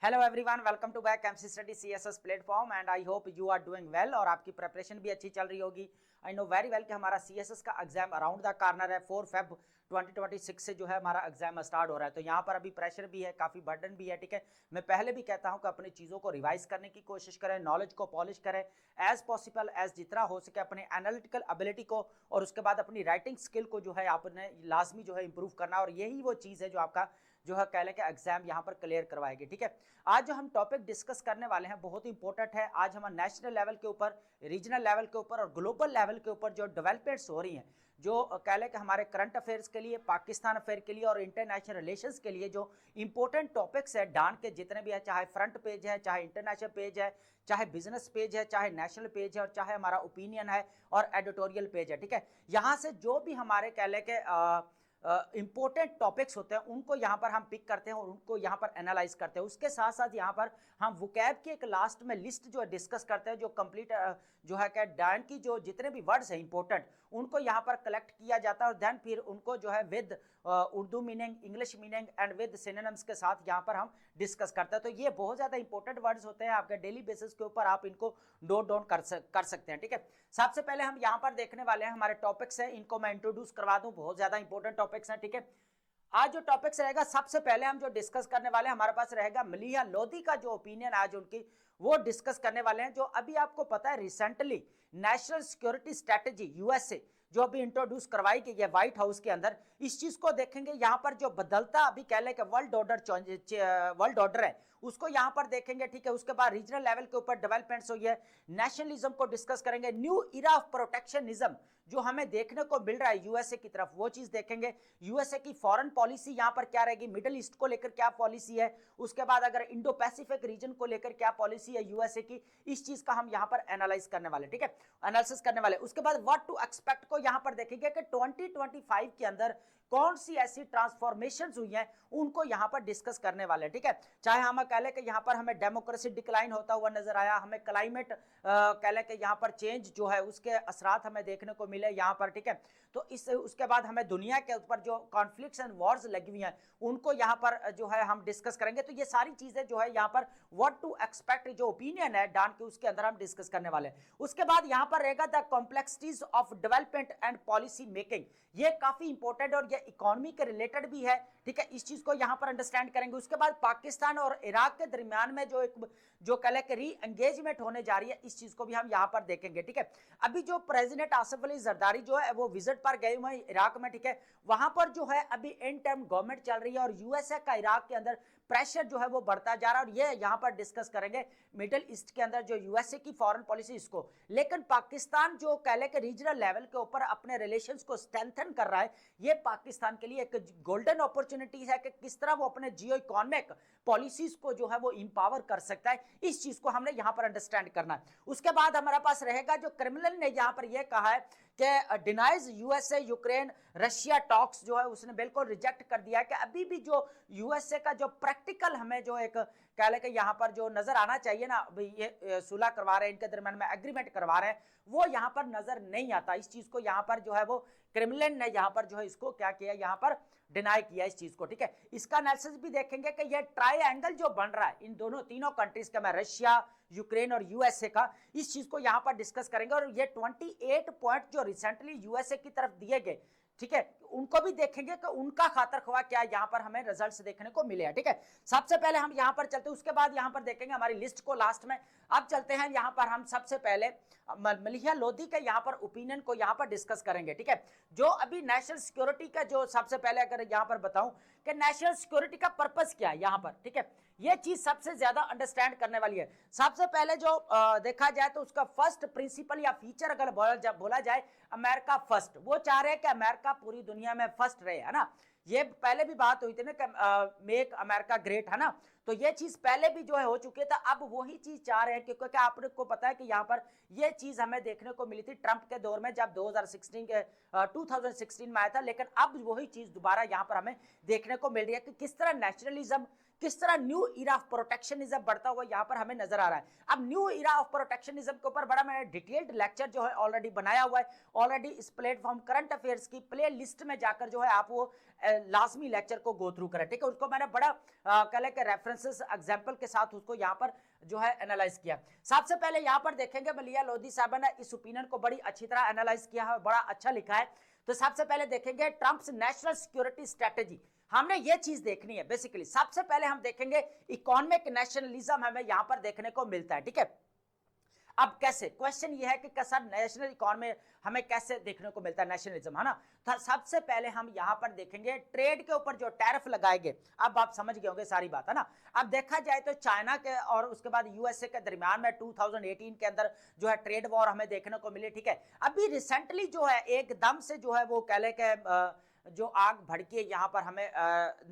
Hello everyone, welcome to back MC study CSS platform and I hope you are doing well और आपकी preparation भी अच्छी चल रही होगी। आई नो वेरी वेल कि हमारा सीएसएस का एग्जाम अराउंड द कॉर्नर है। 4 फेब 2026 से जो है हमारा एग्जाम स्टार्ट हो रहा है, तो यहाँ पर अभी प्रेशर भी है, काफ़ी बर्डन भी है। ठीक है, मैं पहले भी कहता हूँ कि अपनी चीज़ों को रिवाइज करने की कोशिश करें, नॉलेज को पॉलिश करें एज पॉसिबल एज जितना हो सके, अपने एनालिटिकल एबिलिटी को और उसके बाद अपनी राइटिंग स्किल को जो है आपने लाजमी जो है इंप्रूव करना, और यही वो चीज़ है जो आपका जो है कह लें कि एग्जाम यहाँ पर क्लियर करवाएगी। ठीक है, आज जो हम टॉपिक डिस्कस करने वाले हैं बहुत ही इंपॉर्टेंट है। आज हम नेशनल लेवल के ऊपर, रीजनल लेवल के ऊपर और ग्लोबल लेवल के ऊपर जो डेवलपमेंट्स हो रही हैं, जो कह लें कि हमारे करंट अफेयर्स के लिए, पाकिस्तान अफेयर के लिए और इंटरनेशनल रिलेशंस के लिए जो इंपॉर्टेंट टॉपिक्स है डान के जितने भी है, चाहे फ्रंट पेज है, चाहे इंटरनेशनल पेज है, चाहे बिजनेस पेज है, चाहे नेशनल पेज है और चाहे हमारा ओपिनियन है और एडिटोरियल पेज है। ठीक है, यहाँ से जो भी हमारे कह लें कि इंपॉर्टेंट टॉपिक्स होते हैं उनको यहाँ पर हम पिक करते हैं और उनको यहाँ पर एनालाइज करते हैं। उसके साथ साथ यहाँ पर हम वोकैब की एक लास्ट में लिस्ट जो है डिस्कस करते हैं, जो कंप्लीट जो है क्या डायन की जो जितने भी वर्ड्स हैं इंपॉर्टेंट उनको यहाँ पर कलेक्ट किया जाता है और देन फिर उनको जो है with Urdu meaning, English meaning and with synonyms के साथ यहाँ पर हम डिस्कस करते हैं। तो ये बहुत ज़्यादा इंपॉर्टेंट वर्ड्स होते हैं, आपके डेली बेसिस के ऊपर आप इनको नोट डाउन कर सकते हैं। ठीक है, सबसे पहले हम यहाँ पर देखने वाले हैं हमारे टॉपिक्स हैं, इनको मैं इंट्रोड्यूस करवा दूं, बहुत ज़्यादा इंपॉर्टेंट टॉपिक्स हैं। ठीक है, आज जो टॉपिक्स रहेगा सबसे पहले हम जो डिस्कस करने वाले हैं, हमारे पास रहेगा मलीहा लोधी का जो ओपिनियन आज उनकी वो डिस्कस करने वाले हैं। जो अभी आपको पता है recently national security strategy USA जो अभी इंट्रोड्यूस करवाई गई है व्हाइट हाउस के अंदर, इस चीज को देखेंगे। यहाँ पर जो बदलता अभी कह लें कि वर्ल्ड ऑर्डर है उसको यहाँ पर देखेंगे। ठीक है, उसके बाद रीजनल लेवल के ऊपर डेवलपमेंट्स हुई है, नेशनलिज्म को डिस्कस करेंगे, न्यू इरा ऑफ प्रोटेक्शनिज्म जो हमें देखने को मिल रहा है यूएसए की तरफ, वो चीज देखेंगे। यूएसए की फॉरेन पॉलिसी यहाँ पर क्या रहेगी, मिडिल ईस्ट को लेकर क्या पॉलिसी है, उसके बाद अगर इंडो पैसिफिक रीजन को लेकर क्या पॉलिसी है यूएसए की, इस चीज का हम यहाँ पर एनालाइज करने वाले, ठीक है, एनालिसिस करने वाले। उसके बाद व्हाट टू एक्सपेक्ट को यहाँ पर देखेंगे कि 2025 के अंदर कौन सी ऐसी ट्रांसफॉर्मेशंस हुई हैं उनको यहाँ पर डिस्कस करने वाले। ठीक है, चाहे हम कह लें कि यहाँ पर हमें डेमोक्रेसी डिक्लाइन होता हुआ नजर आया, हमें क्लाइमेट कह लें कि यहाँ पर चेंज जो है उसके असरात हमें देखने को मिले यहाँ पर। ठीक है, तो इस उसके बाद हमें दुनिया के ऊपर जो कॉन्फ्लिक्ट्स एंड वॉर्स लगी हुई हैं उनको यहाँ पर जो है हम डिस्कस करेंगे। तो ये सारी चीजें जो है यहाँ पर व्हाट टू एक्सपेक्ट जो ओपिनियन है डान के, उसके अंदर हम डिस्कस करने वाले हैं। उसके बाद यहाँ पर रहेगा the complexities of development and policy making, ये काफी इंपॉर्टेंट और ये इकोनॉमी के रिलेटेड भी है। ठीक है, इस चीज को यहाँ पर अंडरस्टैंड करेंगे। उसके बाद पाकिस्तान और इराक के दरमियान में जो कह लें कि री एंगेजमेंट होने जा रही है, इस चीज को भी हम यहाँ पर देखेंगे। ठीक है, अभी जो प्रेसिडेंट आसिफ अली जरदारी जो है वो विजिट पर गए हुए हैं इराक में। ठीक है, वहां पर जो है अभी इन टर्म गवर्नमेंट चल रही है और यूएसए का इराक के अंदर प्रेशर जो है वो बढ़ता जा रहा है, और ये यहाँ पर डिस्कस करेंगे मिडिल ईस्ट के अंदर जो यूएसए की फॉरेन पॉलिसी इसको। लेकिन पाकिस्तान जो कह लें कि रीजनल लेवल के ऊपर अपने रिलेशंस को स्ट्रेंथन कर रहा है, ये पाकिस्तान के लिए एक गोल्डन अपॉर्चुनिटी है कि किस तरह वो अपने जियो इकोनॉमिक पॉलिसीज को जो है वो इंपावर कर सकता है, इस चीज को हमने यहां पर अंडरस्टैंड करना है। उसके बाद हमारे पास रहेगा जो क्रिमिनल ने यहां पर यह कहा है कि denies USA Ukraine Russia talks, जो है उसने बिल्कुल रिजेक्ट कर दिया है कि अभी भी जो यूएसए का जो प्रैक्टिकल हमें जो एक कह लें कि यहाँ पर जो नजर आना चाहिए ना, ये सुलह करवा रहे हैं, इनके दरमियान में एग्रीमेंट करवा रहे हैं, वो यहाँ पर नजर नहीं आता। इस चीज को यहाँ पर जो है वो क्रिमिनल ने यहाँ पर जो है इसको क्या किया, यहाँ पर डिनाई किया इस चीज को। ठीक है, इसका एनालिसिस भी देखेंगे कि ये ट्रायंगल जो बन रहा है इन दोनों तीनों कंट्रीज का, मैं रशिया, यूक्रेन और यूएसए का, इस चीज को यहां पर डिस्कस करेंगे। और ये 28 पॉइंट जो रिसेंटली यूएसए की तरफ दिए गए, ठीक है, उनको भी देखेंगे कि उनका खातर खुआ क्या यहां पर हमें रिजल्ट्स देखने को मिले। ठीक है, सबसे पहले हम यहां पर चलते हैं, उसके बाद यहां पर देखेंगे हमारी लिस्ट को लास्ट में। अब चलते हैं यहां पर हम सबसे पहले मलीहा लोधी के यहां पर ओपिनियन को यहां पर डिस्कस करेंगे। ठीक है, जो अभी नेशनल सिक्योरिटी का जो सबसे पहले अगर यहां पर बताऊं कि नेशनल सिक्योरिटी का पर्पस क्या है यहां पर, ठीक है, ये चीज सबसे ज्यादा अंडरस्टैंड करने वाली है। सबसे पहले जो देखा जाए तो उसका फर्स्ट प्रिंसिपल या फीचर अगर बोला जाए, अमेरिका फर्स्ट, वो चाह रहे हैं कि अमेरिका पूरी दुनिया में फर्स्ट रहे, है ना। ये पहले भी बात हुई थी ना कि मेक अमेरिका ग्रेट, है ना, तो ये चीज पहले भी जो है हो चुकी है। अब वही चीज चाह रहे हैं क्योंकि आपको पता है कि यहाँ पर ये चीज हमें देखने को मिली थी ट्रंप के दौर में जब 2016 में आया था, लेकिन अब वही चीज दोबारा यहाँ पर हमें देखने को मिल रही है कि किस तरह नेशनलिज्म किस तरह न्यू इरा ऑफ प्रोटेक्शनिज्म बढ़ता हुआ यहाँ पर हमें नजर आ रहा है। अब न्यू इरा ऑफ प्रोटेक्शनिज्म के ऊपर बड़ा मैंने डिटेल्ड लेक्चर जो है ऑलरेडी बनाया हुआ है, ऑलरेडी इस प्लेटफॉर्म करंट अफेयर्स की प्ले लिस्ट में जाकर जो है आप वो लाजमी लेक्चर को गो थ्रू करें, ठीक है। उसको मैंने बड़ा कह लें कि रेफरेंसेस एग्जाम्पल के साथ उसको यहाँ पर जो है एनालाइज किया। सबसे पहले यहाँ पर देखेंगे मलिया लोधी साहब ने इस ओपिनियन को बड़ी अच्छी तरह एनालाइज किया है, बड़ा अच्छा लिखा है। तो सबसे पहले देखेंगे ट्रंप्स नेशनल सिक्योरिटी स्ट्रेटेजी, हमने ये चीज देखनी है बेसिकली। सबसे पहले हम देखेंगे इकोनॉमिक नेशनलिज्म हमें यहां पर देखने को मिलता है, ठीक है। अब कैसे, क्वेश्चन ये है कि सर नेशनल इकोनॉमी हमें कैसे देखने को मिलता है नेशनलिज्म, है ना। तो सबसे पहले हम यहां पर देखेंगे ट्रेड के ऊपर जो टैरिफ लगाएंगे। अब आप समझ गए होंगे सारी बात, है ना। अब देखा जाए तो चाइना के और उसके बाद यूएसए के दरमियान में 2018 के अंदर जो है ट्रेड वॉर हमें देखने को मिली, ठीक है। अभी रिसेंटली जो है एकदम से जो है वो कह ले के जो आग भड़की यहाँ पर हमें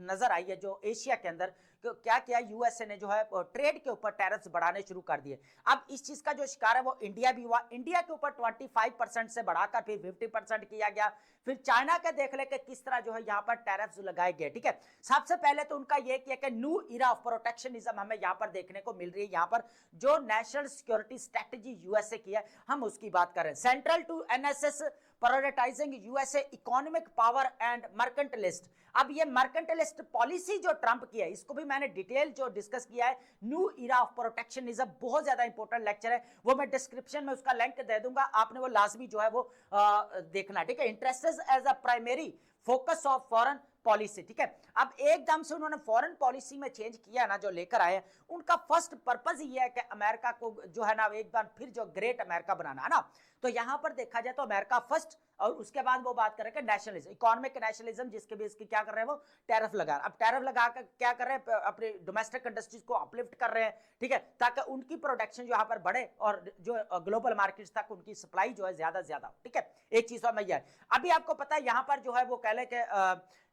नजर आई है जो एशिया के अंदर, क्या किया यूएसए ने जो है ट्रेड के ऊपर टैरिफ्स बढ़ाने शुरू कर दिए। अब इस चीज का जो शिकार है वो इंडिया भी हुआ, इंडिया के ऊपर 25% से बढ़ाकर फिर 50% किया गया। फिर चाइना के देख ले कि किस तरह जो है यहाँ पर टैरिफ्स लगाए गए, ठीक है। सबसे पहले तो उनका ये किया कि न्यू इरा ऑफ प्रोटेक्शनिज्म हमें यहाँ पर देखने को मिल रही है। यहाँ पर जो नेशनल सिक्योरिटी स्ट्रेटेजी यूएसए की है हम उसकी बात कर रहे हैं। Central to NSS prioritising USA economic power and mercantilist. अब ये मर्केंटलिस्ट पॉलिसी जो ट्रंप की है इसको भी मैंने डिटेल जो डिस्कस किया है। न्यू इरा ऑफ प्रोटेक्शनिज्म बहुत ज्यादा इंपॉर्टेंट लेक्चर है, वो मैं डिस्क्रिप्शन में उसका लिंक दे दूंगा, आपने वो लाजमी जो है वो देखना, ठीक है। Interest as a primary focus of foreign policy, ठीक है। अब एकदम से उन्होंने फॉरेन पॉलिसी में चेंज किया ना, जो लेकर आए, उनका फर्स्ट पर्पस ये है कि अमेरिका को जो है ना एक बार फिर जो ग्रेट अमेरिका बनाना, है ना। तो यहां पर देखा जाए तो अमेरिका फर्स्ट, और उसके बाद वो बात कर रहे हैं नेशनलिज्म, इकोनॉमिक नेशनलिज्म, जिसके भी इसकी क्या कर रहे हैं वो टैरिफ लगा। अब टैरिफ लगा कर क्या कर रहे हैं, अपने डोमेस्टिक इंडस्ट्रीज को अपलिफ्ट कर रहे हैं, ठीक है, ताकि उनकी प्रोडक्शन जो यहाँ पर बढ़े और जो ग्लोबल मार्केट्स तक उनकी सप्लाई जो है ज्यादा से ज्यादा, ठीक है। एक चीज और मैं यह अभी आपको पता है यहाँ पर जो है वो कह ले के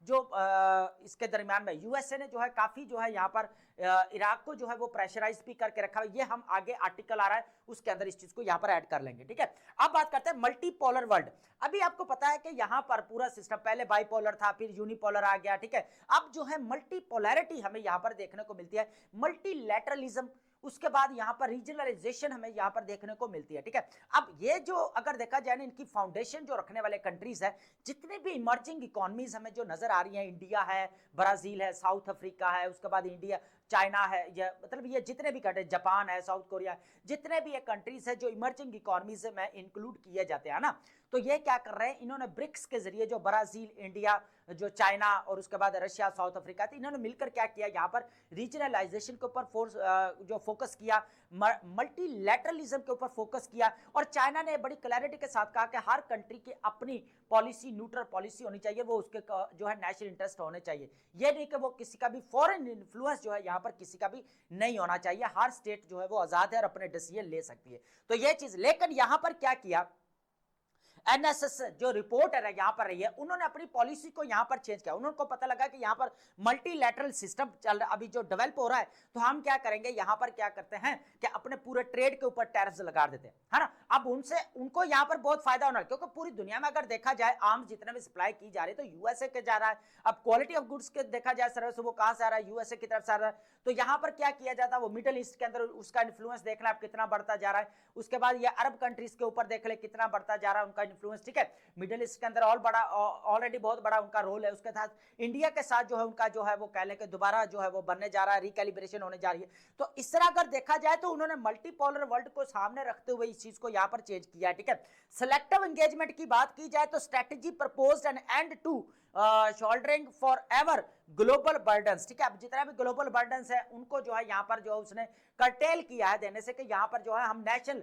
जो इसके दरमियान में यूएसए ने जो है काफी जो है यहाँ पर इराक को जो है वो प्रेशराइज भी करके रखा है। ये हम आगे आर्टिकल आ रहा है उसके अंदर इस चीज को यहाँ पर ऐड कर लेंगे, ठीक है। अब बात करते हैं मल्टीपोलर वर्ल्ड। अभी आपको पता है कि यहाँ पर पूरा सिस्टम पहले बाइपोलर था, फिर यूनिपोलर आ गया, ठीक है। अब जो है मल्टीपोलैरिटी हमें यहाँ पर देखने को मिलती है, मल्टीलैटरलिज्म, उसके बाद यहाँ पर रीजनलाइजेशन हमें यहाँ पर देखने को मिलती है, ठीक है। अब ये जो अगर देखा जाए ना इनकी फाउंडेशन जो रखने वाले कंट्रीज है, जितने भी इमर्जिंग इकोनॉमीज हमें जो नजर आ रही हैं, इंडिया है, ब्राजील है, साउथ अफ्रीका है, उसके बाद इंडिया, चाइना है, या मतलब ये जितने भी कंट्री, जापान है, साउथ कोरिया, जितने भी ये कंट्रीज है जो इमर्जिंग इकोनॉमीज में इंक्लूड किए जाते हैं ना, तो ये क्या कर रहे हैं, इन्होंने ब्रिक्स के जरिए जो ब्राजील, इंडिया, जो चाइना और उसके बाद रशिया, साउथ अफ्रीका थी, इन्होंने मिलकर क्या किया, यहाँ पर रीजनलाइजेशन के ऊपर जो फोकस किया, मल्टीलैटरलिज्म के ऊपर फोकस किया। और चाइना ने बड़ी क्लैरिटी के साथ कहा कि हर कंट्री की अपनी पॉलिसी, न्यूट्रल पॉलिसी होनी चाहिए, वो उसके जो है नेशनल इंटरेस्ट होने चाहिए। ये नहीं कि वो किसी का भी फॉरेन इन्फ्लुएंस जो है यहाँ पर किसी का भी नहीं होना चाहिए, हर स्टेट जो है वो आजाद है और अपने डिसीजन ले सकती है। तो ये चीज, लेकिन यहाँ पर क्या किया, एनएसएस जो रिपोर्टर है यहाँ पर रही है, उन्होंने अपनी पॉलिसी को यहाँ पर चेंज किया। उनको पता लगा कि यहाँ पर मल्टीलैटरल सिस्टम चल रहा, अभी जो डेवलप हो रहा है, तो हम क्या करेंगे, यहाँ पर क्या करते हैं कि अपने पूरे ट्रेड के ऊपर टैरिफ्स लगा देते हैं, है ना। अब उनको यहाँ पर बहुत फायदा होना है, क्योंकि पूरी दुनिया में अगर देखा जाए आर्म्स जितने भी सप्लाई की जा रही है तो यूएसए के जा रहा है। अब क्वालिटी ऑफ गुड्स के देखा जाए सर्विस, वो कहां से आ रहा है, यूएसए की तरफ से आ रहा है। तो यहाँ पर क्या किया जाता है, वो मिडिल ईस्ट के अंदर उसका इन्फ्लुएंस देखना आप कितना बढ़ता जा रहा है। उसके बाद ये अरब कंट्रीज के ऊपर देख ले कितना बढ़ता जा रहा है उनका इन्फ्लुएंस, ठीक है। मिडिल ईस्ट के अंदर ऑलरेडी बहुत बड़ा उनका रोल है। उसके साथ इंडिया के साथ जो है उनका जो है वो कह लें कि दोबारा जो है वो बनने जा रहा है, रिकैलिब्रेशन होने जा रही है। तो इस तरह अगर देखा जाए तो उन्होंने मल्टीपोलर वर्ल्ड को सामने रखते हुए इस चीज को यहाँ पर चेंज किया है, ठीक है। सिलेक्टिव एंगेजमेंट की बात की जाए तो strategy proposed an end to shouldering forever global burdens, ठीक है। अब जितना भी ग्लोबल बर्डन्स है उनको जो है यहाँ पर जो उसने कर्टेल किया है देने से, कि यहाँ पर जो है हम नेशनल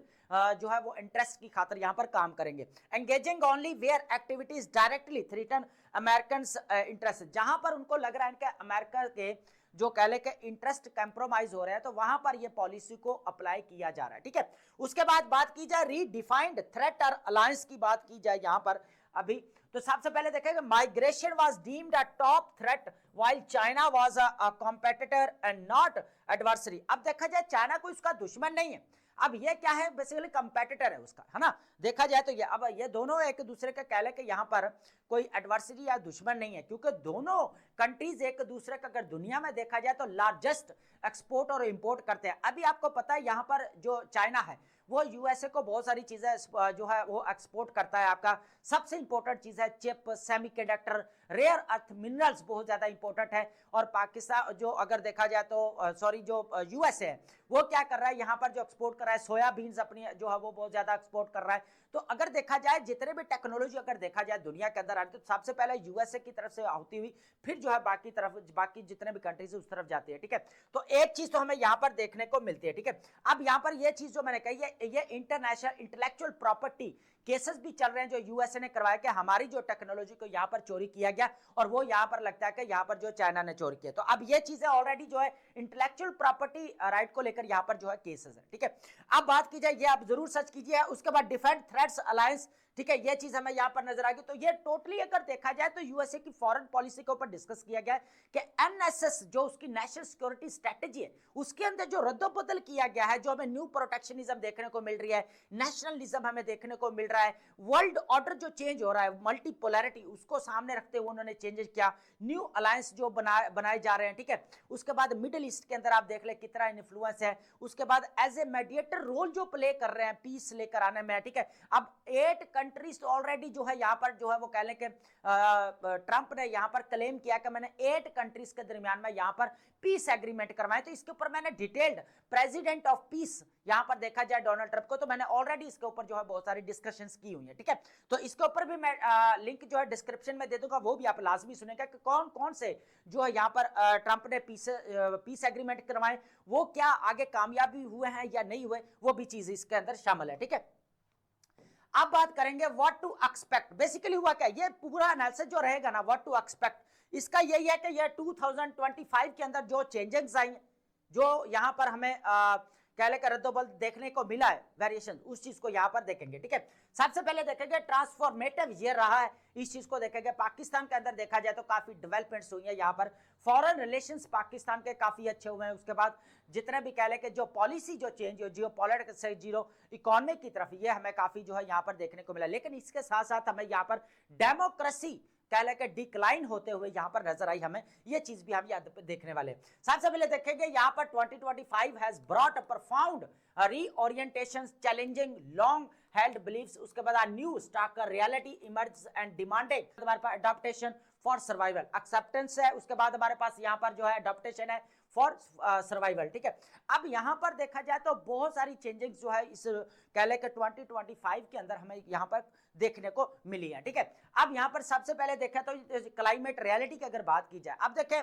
जो है वो इंटरेस्ट की खातिर यहाँ पर काम करेंगे। Engaging only where activities directly threaten American interest, जहां पर उनको लग रहा है कि अमेरिका के जो कह ले के इंटरेस्ट कंप्रोमाइज हो रहे हैं, तो वहां पर ये पॉलिसी को अप्लाई किया जा रहा है, ठीक है। उसके बाद बात की जाए रीडिफाइंड थ्रेट और अलायंस की बात की जाए यहाँ पर अभी, तो सबसे पहले देखेंगे migration was deemed a top threat while China was a competitor and not adversary. अब देखा जाए चाइना कोई उसका दुश्मन नहीं है। अब ये क्या है, बेसिकली कंपेटिटर है उसका, है ना। देखा जाए तो ये अब ये दोनों एक दूसरे का कह ले कि यहाँ पर कोई एडवर्सरी या दुश्मन नहीं है, क्योंकि दोनों कंट्रीज एक दूसरे का अगर दुनिया में देखा जाए तो लार्जेस्ट एक्सपोर्ट और इंपोर्ट करते हैं। अभी आपको पता है यहाँ पर जो चाइना है वो यूएसए को बहुत सारी चीजें जो है वो एक्सपोर्ट करता है। आपका सबसे इंपॉर्टेंट चीज है chip, semiconductor, rare earth minerals बहुत ज्यादा इंपॉर्टेंट है। और पाकिस्तान जो अगर देखा जाए तो सॉरी जो यूएसए है वो क्या कर रहा है, यहाँ पर जो एक्सपोर्ट कर रहा है सोयाबीन्स अपनी जो है वो बहुत ज्यादा एक्सपोर्ट कर रहा है। तो अगर देखा जाए जितने भी टेक्नोलॉजी अगर देखा जाए दुनिया के अंदर आती है तो सबसे पहले यूएसए की तरफ से होती हुई फिर जो है बाकी जितने भी कंट्रीज उस तरफ जाती है, ठीक है। तो एक चीज तो हमें यहाँ पर देखने को मिलती है, ठीक है। अब यहाँ पर ये चीज जो मैंने कही है ये इंटरनेशनल इंटेलेक्चुअल प्रॉपर्टी केसेस भी चल रहे हैं जो यूएसए ने करवाया कि हमारी जो टेक्नोलॉजी को यहाँ पर चोरी किया गया और वो यहाँ पर लगता है कि यहाँ पर जो चाइना ने चोरी किया। तो अब ये चीजें ऑलरेडी जो है इंटेलेक्चुअल प्रॉपर्टी राइट को लेकर यहाँ पर जो है केसेस है, ठीक है। अब बात की जाए, ये आप जरूर सर्च कीजिए। उसके बाद डिफेंस थ्रेट्स अलायंस, ठीक है, ये चीज हमें यहाँ पर नजर आ गई। तो ये टोटली अगर देखा जाए तो यूएसए की फॉरेन पॉलिसी के ऊपर डिस्कस किया गया है कि एनएसएस जो उसकी नेशनल सिक्योरिटी स्ट्रेटेजी है उसके अंदर जो रद्दोबदल किया गया है, जो हमें न्यू प्रोटेक्शनिज्म देखने को मिल रही है, नेशनलिज्म हमें देखने को मिल रहा है, वर्ल्ड ऑर्डर जो चेंज हो रहा है, मल्टीपोलैरिटी उसको सामने रखते हुए उन्होंने चेंजेस किया, न्यू अलायंस जो बनाए जा रहे हैं, ठीक है। उसके बाद मिडिल ईस्ट के अंदर आप देख ले कितना इन्फ्लुएंस है। उसके बाद एज ए मेडिएटर रोल जो प्ले कर रहे हैं पीस लेकर आने में, ठीक है। अब 8 कंट्रीज ऑलरेडी जो है यहाँ पर जो है वो कह लें कि ट्रंप ने यहाँ पर क्लेम किया कि मैंने 8 कंट्रीज के दरमियान में यहाँ पर पीस एग्रीमेंट करवाए। तो इसके ऊपर मैंने डिटेल्ड प्रेसिडेंट ऑफ पीस यहाँ पर देखा जाए डोनाल्ड ट्रंप को, तो मैंने ऑलरेडी इसके ऊपर जो है बहुत सारी डिस्कशंस की हुई है, ठीक है। तो इसके ऊपर भी मैं लिंक जो है डिस्क्रिप्शन में दे दूंगा, वो भी आप लाजमी सुनेगा कि कौन कौन से जो है यहाँ पर ट्रंप ने पीस एग्रीमेंट करवाए, वो क्या आगे कामयाबी हुए हैं या नहीं हुए, वो भी चीज इसके अंदर शामिल है, ठीक है। अब बात करेंगे व्हाट टू एक्सपेक्ट। बेसिकली हुआ क्या, ये पूरा एनालिसिस जो रहेगा ना व्हाट टू एक्सपेक्ट, इसका यही है कि ये 2025 के अंदर जो चेंजेस आई, जो यहाँ पर हमें कह लेकर रद्दोबल देखने को मिला है, वेरिएशन, उस चीज को यहाँ पर देखेंगे, ठीक है। सबसे पहले देखेंगे ट्रांसफॉर्मेटिव ये रहा है, इस चीज को देखेंगे। पाकिस्तान के अंदर देखा जाए तो काफी डेवलपमेंट्स हुई है यहाँ पर, फॉरेन रिलेशंस पाकिस्तान के काफी अच्छे हुए हैं। उसके बाद जितने भी कह ले कि जो पॉलिसी जो चेंज हो, जियो पॉलिटिक्स से जीरो इकोनॉमी की तरफ, ये हमें काफी जो है यहाँ पर देखने को मिला। लेकिन इसके साथ साथ हमें यहाँ पर डेमोक्रेसी कह लेकर डिक्लाइन होते हुए यहाँ पर नजर आई हमें, ये चीज भी हम यहाँ देखने वाले। सबसे पहले देखेंगे यहाँ पर 2025 has brought a profound reorientation challenging long held beliefs. उसके बाद new stark reality emerge and demanded हमारे पास अडॉप्टेशन फॉर सर्वाइवल, एक्सेप्टेंस है। उसके बाद हमारे पास यहाँ पर जो है अडॉप्टेशन है फॉर सर्वाइवल, ठीक है। अब यहाँ पर देखा जाए तो बहुत सारी चेंजेस जो है इस कह ले के 2025 के अंदर हमें यहाँ पर देखने को मिली है, ठीक है। अब यहाँ पर सबसे पहले देखा तो क्लाइमेट रियलिटी की अगर बात की जाए, अब देखें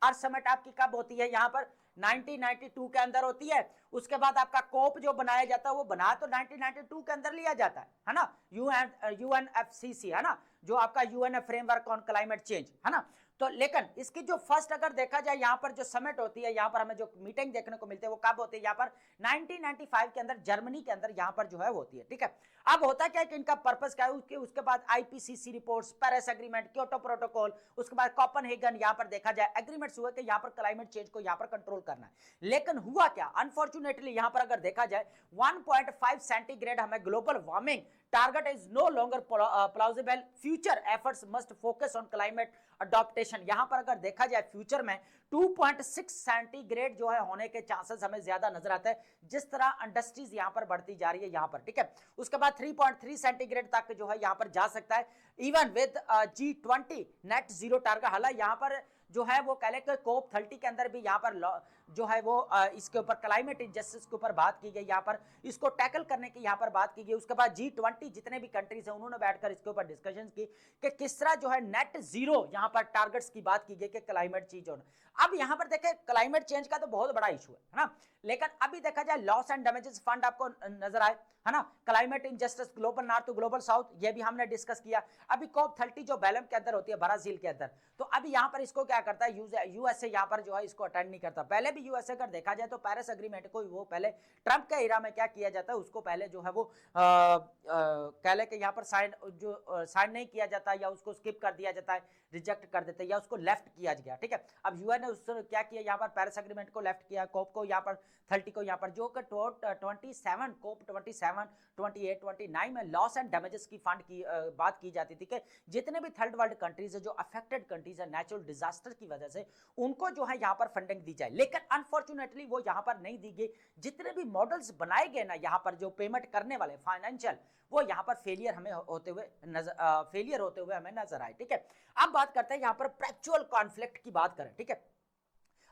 अर्थ समिट आपकी कब होती है, यहाँ पर 1992 के अंदर होती है। उसके बाद आपका कोप जो बनाया जाता है वो बना तो 1992 के अंदर लिया जाता है ना, यूएनएफसीसी है ना, जो आपका UN framework on climate change है ना। तो लेकिन इसकी जो फर्स्ट अगर देखा जाए यहाँ पर जो समिट होती है, यहाँ पर हमें जो मीटिंग देखने को मिलती है वो कब होती है, यहाँ पर 1995 के अंदर जर्मनी के अंदर यहाँ पर जो है होती है, ठीक है। अब होता क्या है कि इनका पर्पस क्या है, उसके बाद IPCC reports, Paris agreement, Kyoto protocol, उसके बाद कोपेनहेगन यहाँ पर देखा जाए एग्रीमेंट्स हुए कि यहाँ पर क्लाइमेट चेंज को यहाँ पर कंट्रोल करना है। लेकिन हुआ क्या, अनफॉर्चुनेटली यहाँ पर अगर देखा जाए 1.5 सेंटीग्रेड हमें global warming target is no longer plausible, future efforts must focus on climate adaptation. यहां पर अगर देखा जाए फ्यूचर में 2.6 सेंटीग्रेड जो है होने के चांसेस हमें ज्यादा नजर आता है, जिस तरह इंडस्ट्रीज यहां पर बढ़ती जा रही है यहाँ पर, ठीक है। उसके बाद 3.3 सेंटीग्रेड तक जो है यहाँ पर जा सकता है, even with G20 net zero target. हालांकि यहाँ पर जो है वो कह ले कि कोप 30 के अंदर भी यहाँ पर जो है वो इसके ऊपर क्लाइमेट इंजस्टिस के ऊपर बात की गई, यहाँ पर इसको टैकल करने की यहाँ पर बात की गई। उसके बाद G20 जितने भी कंट्रीज हैं उन्होंने बैठकर इसके ऊपर डिस्कशन की कि किस तरह जो है नेट जीरो यहाँ पर टारगेट्स की बात की गई कि क्लाइमेट चेंज होना। अब यहाँ पर देखें क्लाइमेट चेंज का तो बहुत बड़ा इशू है ना, लेकिन अभी देखा जाए लॉस एंड डैमेजेस फंड आपको नजर आए है ना, climate injustice global north to global south, ये भी हमने डिस्कस किया। अभी COP 30 जो बेलम के अंदर होती है ब्राजील के अंदर, तो अभी यहाँ पर इसको क्या करता है यूएसए यहाँ पर जो है इसको अटेंड नहीं करता। पहले भी भी यूएसए अगर देखा जाए तो पेरिस एग्रीमेंट को वो पहले ट्रंप के एरा में क्या किया जाता है, उसको पहले जो है वो कह ले कि यहाँ पर साइन नहीं किया जाता या उसको स्किप कर दिया जाता है, रिजेक्ट कर देते हैं या उसको लेफ्ट किया गया, ठीक है। अब यूएन ने उस क्या किया, यहाँ पर पेरिस एग्रीमेंट को लेफ्ट किया, कोप को यहाँ पर 30 को यहाँ पर जो कि 27 कोप 27 28 29 में लॉस एंड डैमेजेस की फंड की बात की जाती थी कि जितने भी थर्ड वर्ल्ड कंट्रीज है जो अफेक्टेड कंट्रीज है नेचुरल डिजास्टर की वजह से, उनको जो है यहाँ पर फंडिंग दी जाए। लेकिन अनफॉर्चुनेटली वो यहाँ पर नहीं दी गई। जितने भी मॉडल्स बनाए गए ना यहाँ पर जो पेमेंट करने वाले फाइनेंशियल, वो यहाँ पर फेलियर हमें होते हुए हमें नजर आए, ठीक है। अब बात करते हैं यहाँ पर एक्चुअल कॉन्फ्लिक्ट की बात करें, ठीक है।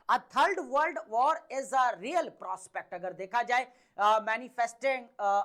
A third world war is a real prospect अगर देखा जाए, manifesting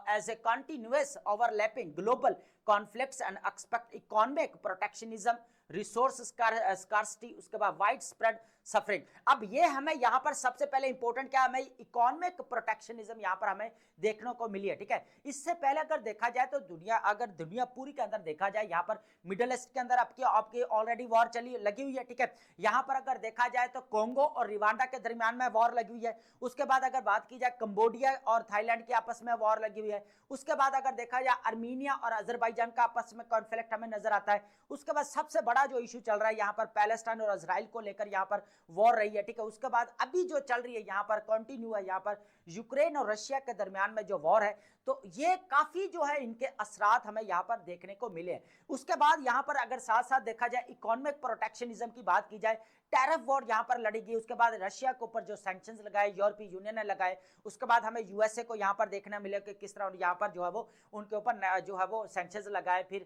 as a continuous overlapping global conflicts and expect economic protectionism, resource scarcity, उसके बाद वाइड स्प्रेड सफरिंग। अब ये हमें यहाँ पर सबसे पहले इंपॉर्टेंट क्या, हमें इकोनॉमिक प्रोटेक्शनिज्म यहाँ पर हमें देखने को मिली है, ठीक है। इससे पहले अगर देखा जाए तो दुनिया पूरी के अंदर देखा जाए, यहाँ पर मिडिल ईस्ट के अंदर आपकी ऑलरेडी वॉर लगी हुई है, ठीक है। यहाँ पर अगर देखा जाए तो कोंगो और रिवांडा के दरमियान में वॉर लगी हुई है। उसके बाद अगर बात की जाए कंबोडिया और थाईलैंड की आपस में वॉर लगी हुई है। उसके बाद अगर देखा जाए अर्मीनिया और अजरबैजान का आपस में कॉन्फ्लिक्ट हमें नजर आता है। उसके बाद सबसे बड़ा जो इशू चल रहा है यहाँ पर पैलेस्टाइन और इजराइल को लेकर यहाँ पर वॉर रही है, ठीक है। उसके बाद अभी जो चल रही है यहाँ पर कंटिन्यू है, यहाँ पर यूक्रेन और रशिया के दरमियान में जो वॉर है, तो ये काफी जो है इनके असरात हमें यहाँ पर देखने को मिले। उसके बाद यहाँ पर अगर साथ साथ देखा जाए इकोनॉमिक प्रोटेक्शनिज्म की बात की जाए, टैरिफ वॉर यहाँ पर लड़ी गई। उसके बाद रशिया के ऊपर जो सैंक्शंस लगाए यूरोपीय यूनियन ने लगाए। उसके बाद हमें यूएसए को यहाँ पर देखने मिले कि किस तरह यहाँ पर जो है वो उनके ऊपर जो है वो सैंक्शंस लगाए। फिर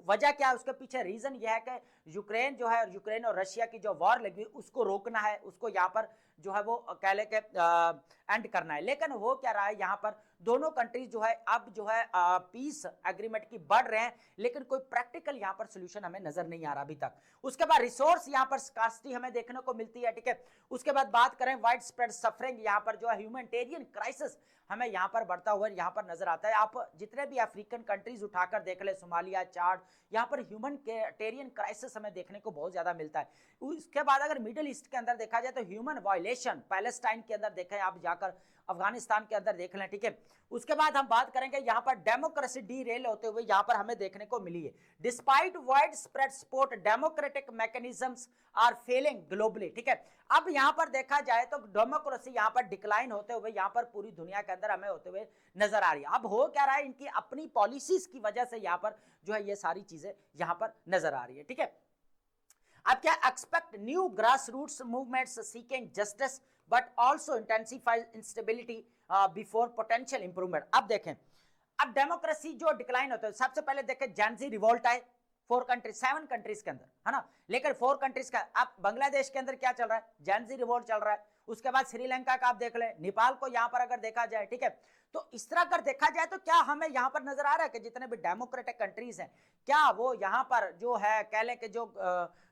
वजह क्या है, उसके पीछे रीजन यह है कि यूक्रेन और रशिया की जो वॉर लगी उसको रोकना है, उसको यहाँ पर जो है वो कह ले के एंड करना है। लेकिन हो क्या रहा है, यहाँ पर दोनों कंट्रीज जो है अब जो है पीस एग्रीमेंट की बढ़ रहे हैं, लेकिन कोई प्रैक्टिकल यहाँ पर सोल्यूशन हमें नजर नहीं आ रहा अभी तक। उसके बाद रिसोर्स यहाँ पर स्कार्सिटी हमें देखने को मिलती है, ठीक है। उसके बाद बात करें वाइड स्प्रेड सफरिंग, यहाँ पर जो है ह्यूमैनिटेरियन क्राइसिस हमें यहाँ पर बढ़ता हुआ यहाँ पर नजर आता है। आप जितने भी अफ्रीकन कंट्रीज उठाकर देख ले, सोमालिया, चाड, यहाँ पर ह्यूमैनिटेरियन क्राइसिस हमें देखने को बहुत ज्यादा मिलता है। उसके बाद अगर मिडिल ईस्ट के अंदर देखा जाए तो ह्यूमन वायलेशन पैलेस्टाइन के अंदर देखें, आप जाकर अफगानिस्तान के अंदर देख लें, ठीक है। उसके बाद हम बात करेंगे यहाँ पर डेमोक्रेसी डीरेल होते हुए यहाँ पर हमें देखने को मिली है। Despite widespread support democratic mechanisms are failing globally, ठीक है। अब यहाँ पर देखा जाए तो डेमोक्रेसी यहाँ पर डिक्लाइन होते हुए यहाँ पर पूरी दुनिया के अंदर हमें होते हुए नजर आ रही है। अब हो क्या रहा है, इनकी अपनी पॉलिसीज की वजह से यहाँ पर जो है ये सारी चीजें यहाँ पर नजर आ रही है, ठीक है। अब क्या, expect new grassroots movements seeking justice but also intensify instability before potential improvement. अब देखें, अब डेमोक्रेसी जो डिक्लाइन होता है, सबसे पहले देखें जेनजी रिवोल्ट आए 7 कंट्रीज के अंदर, है ना। लेकिन 4 कंट्रीज का, अब बांग्लादेश के अंदर क्या चल रहा है, जेनजी रिवोल्ट चल रहा है। उसके बाद श्रीलंका का आप देख ले, नेपाल को यहाँ पर अगर देखा जाए, ठीक है। तो इस तरह अगर देखा जाए तो क्या हमें यहाँ पर नजर आ रहा है कि जितने भी डेमोक्रेटिक कंट्रीज हैं, क्या वो यहाँ पर जो है कह लें कि जो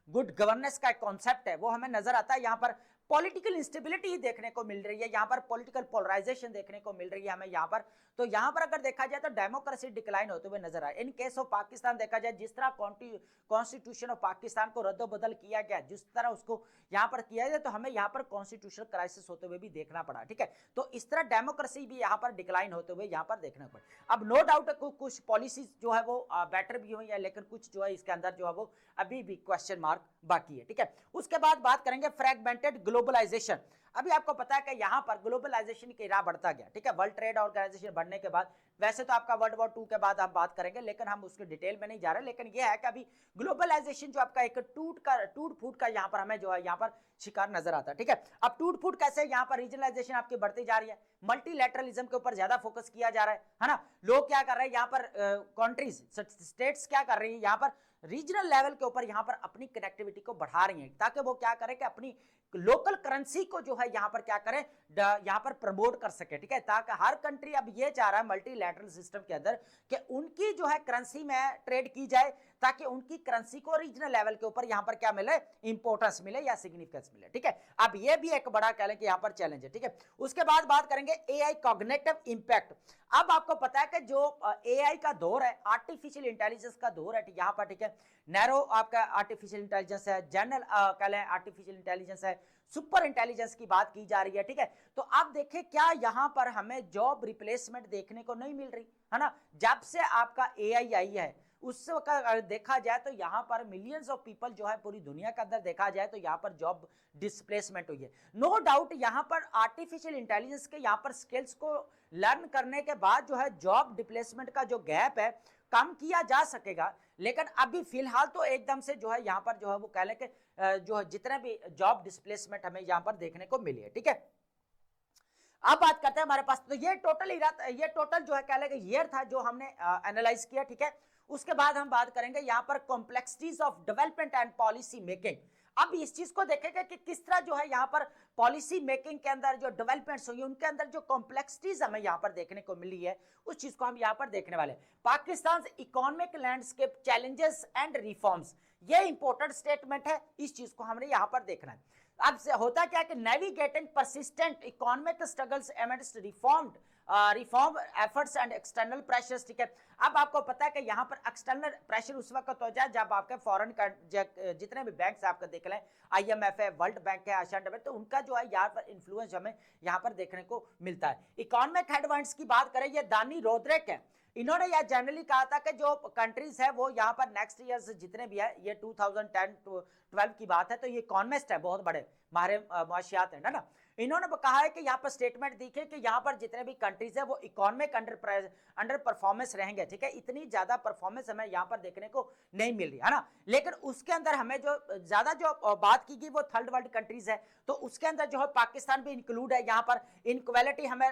गुड गवर्नेंस का कॉन्सेप्ट है वो हमें नजर आता है। यहाँ पर पॉलिटिकल इंस्टेबिलिटी ही देखने को मिल रही है, यहाँ पर पॉलिटिकल पोलराइजेशन देखने को मिल रही है हमें यहाँ पर। तो यहाँ पर अगर देखा जाए तो डेमोक्रेसी डिक्लाइन होते हुए नजर आए। इन केस ऑफ पाकिस्तान देखा जाए, जिस तरह कॉन्स्टिट्यूशन ऑफ पाकिस्तान को रद्दोबदल किया गया, जिस तरह उसको यहाँ पर किया गया, तो हमें यहाँ पर कॉन्स्टिट्यूशनल क्राइसिस होते हुए भी देखना पड़ा, ठीक है। तो इस तरह डेमोक्रेसी भी यहाँ पर डिक्लाइन होते हुए यहाँ पर देखना पड़ा। अब नो डाउट कुछ पॉलिसीज जो है वो बेटर भी हुई है, लेकिन कुछ जो है इसके अंदर जो है वो अभी भी क्वेश्चन मार्क बाकी है, ठीक है। उसके बाद बात करेंगे फ्रैगमेंटेड ग्लोबलाइजेशन। अभी आपको पता है कि यहाँ पर ग्लोबलाइजेशन की राह बढ़ता गया, ठीक है। वर्ल्ड ट्रेड ऑर्गेनाइजेशन बढ़ने के बाद, वैसे तो आपका वर्ल्ड वॉर 2 के बाद हम बात करेंगे, लेकिन हम उसके डिटेल में नहीं जा रहे। लेकिन यह है कि अभी ग्लोबलाइजेशन जो आपका एक टूट फूट का यहाँ पर हमें जो है यहाँ पर शिकार नजर आता है, ठीक है। अब टूट फूट कैसे, यहाँ पर रीजनलाइजेशन आपकी बढ़ती जा रही है, मल्टीलैटरलिज्म के ऊपर ज्यादा फोकस किया जा रहा है ना। लोग क्या कर रहे हैं यहाँ पर, कंट्रीज स्टेट्स क्या कर रही है यहाँ पर रीजनल लेवल के ऊपर यहाँ पर अपनी कनेक्टिविटी को बढ़ा रही हैं, ताकि वो क्या करें कि अपनी लोकल करेंसी को जो है यहाँ पर क्या करें, यहाँ पर प्रमोट कर सके, ठीक है। ताकि हर कंट्री अब ये चाह रहा है मल्टीलैटरल सिस्टम के अंदर कि उनकी जो है करेंसी में ट्रेड की जाए, ताकि उनकी करेंसी को रीजनल लेवल के ऊपर यहाँ पर क्या मिले, इंपोर्टेंस मिले या सिग्निफिकेंस मिले, ठीक है। अब ये भी एक बड़ा कह लें कि यहाँ पर चैलेंज है, ठीक है। उसके बाद बात करेंगे एआई कॉग्निटिव इंपैक्ट। अब आपको पता है कि जो एआई का दौर है, आर्टिफिशियल इंटेलिजेंस का दौर है यहाँ पर, ठीक है। नैरो आपका आर्टिफिशियल इंटेलिजेंस है, जनरल कह लें आर्टिफिशियल इंटेलिजेंस है, सुपर इंटेलिजेंस की बात की जा रही है, ठीक है। तो आप देखें क्या यहाँ पर हमें जॉब रिप्लेसमेंट देखने को नहीं मिल रही है ना। जब से आपका एआई आई है उस वक्त अगर देखा जाए तो यहाँ पर मिलियंस ऑफ पीपल जो है पूरी दुनिया के अंदर देखा जाए तो यहाँ पर जॉब डिस्प्लेसमेंट हुई है। नो डाउट यहाँ पर आर्टिफिशियल इंटेलिजेंस के यहाँ पर स्किल्स को लर्न करने के बाद जो है जॉब डिप्लेसमेंट का जो गैप है कम किया जा सकेगा, लेकिन अभी फिलहाल तो एकदम से जो है यहाँ पर जो है वो कह लें कि जो है जितने भी जॉब डिस्प्लेसमेंट हमें यहाँ पर देखने को मिली है, ठीक है। अब बात करते हैं हमारे पास, तो ये टोटल जो है कह लें कि ईयर था जो हमने एनालाइज किया, ठीक है। उसके बाद हम बात करेंगे यहाँ पर complexities of development and policy making. अब इस चीज को देखेंगे कि किस तरह जो है यहाँ पर पॉलिसी मेकिंग के अंदर जो डेवलपमेंट्स हुई उनके अंदर जो कॉम्प्लेक्सिटीज हमें यहाँ पर देखने को मिली है उस चीज को हम यहाँ पर देखने वाले। Pakistan economic landscape challenges and reforms, ये इंपॉर्टेंट स्टेटमेंट है, इस चीज को हमने यहाँ पर देखना है। अब से होता क्या है कि navigating persistent economic struggles amidst reform efforts and external pressures, ठीक है। अब आपको पता है कि यहाँ पर एक्सटर्नल प्रेशर उस वक्त हो जाए जब आपके फॉरेन जितने भी बैंक आपका देख लें, IMF है, वर्ल्ड बैंक है, आशियान डेवलपमेंट, तो उनका जो है यहाँ पर इन्फ्लुएंस हमें यहाँ पर देखने को मिलता है। इकोनॉमिक हेडवाइंड्स की बात करें, ये दानी रोद्रेक है, इन्होंने यह जनरली कहा था कि जो कंट्रीज है वो यहाँ पर नेक्स्ट ईयर जितने भी है, ये 2010-12 की बात है, तो ये इकोनॉमिस्ट है, बहुत बड़े मारे मुआशियात है ना। इन्होंने कहा है कि यहाँ पर स्टेटमेंट दिखे कि यहाँ पर जितने भी कंट्रीज है वो इकोनॉमिक अंडर परफॉर्मेंस रहेंगे, ठीक है। इतनी ज्यादा परफॉर्मेंस हमें यहाँ पर देखने को नहीं मिल रही है ना, लेकिन उसके अंदर हमें जो ज्यादा जो बात की गई वो थर्ड वर्ल्ड कंट्रीज है, तो उसके अंदर जो है पाकिस्तान भी इंक्लूड है। यहाँ पर इनक्वालिटी हमें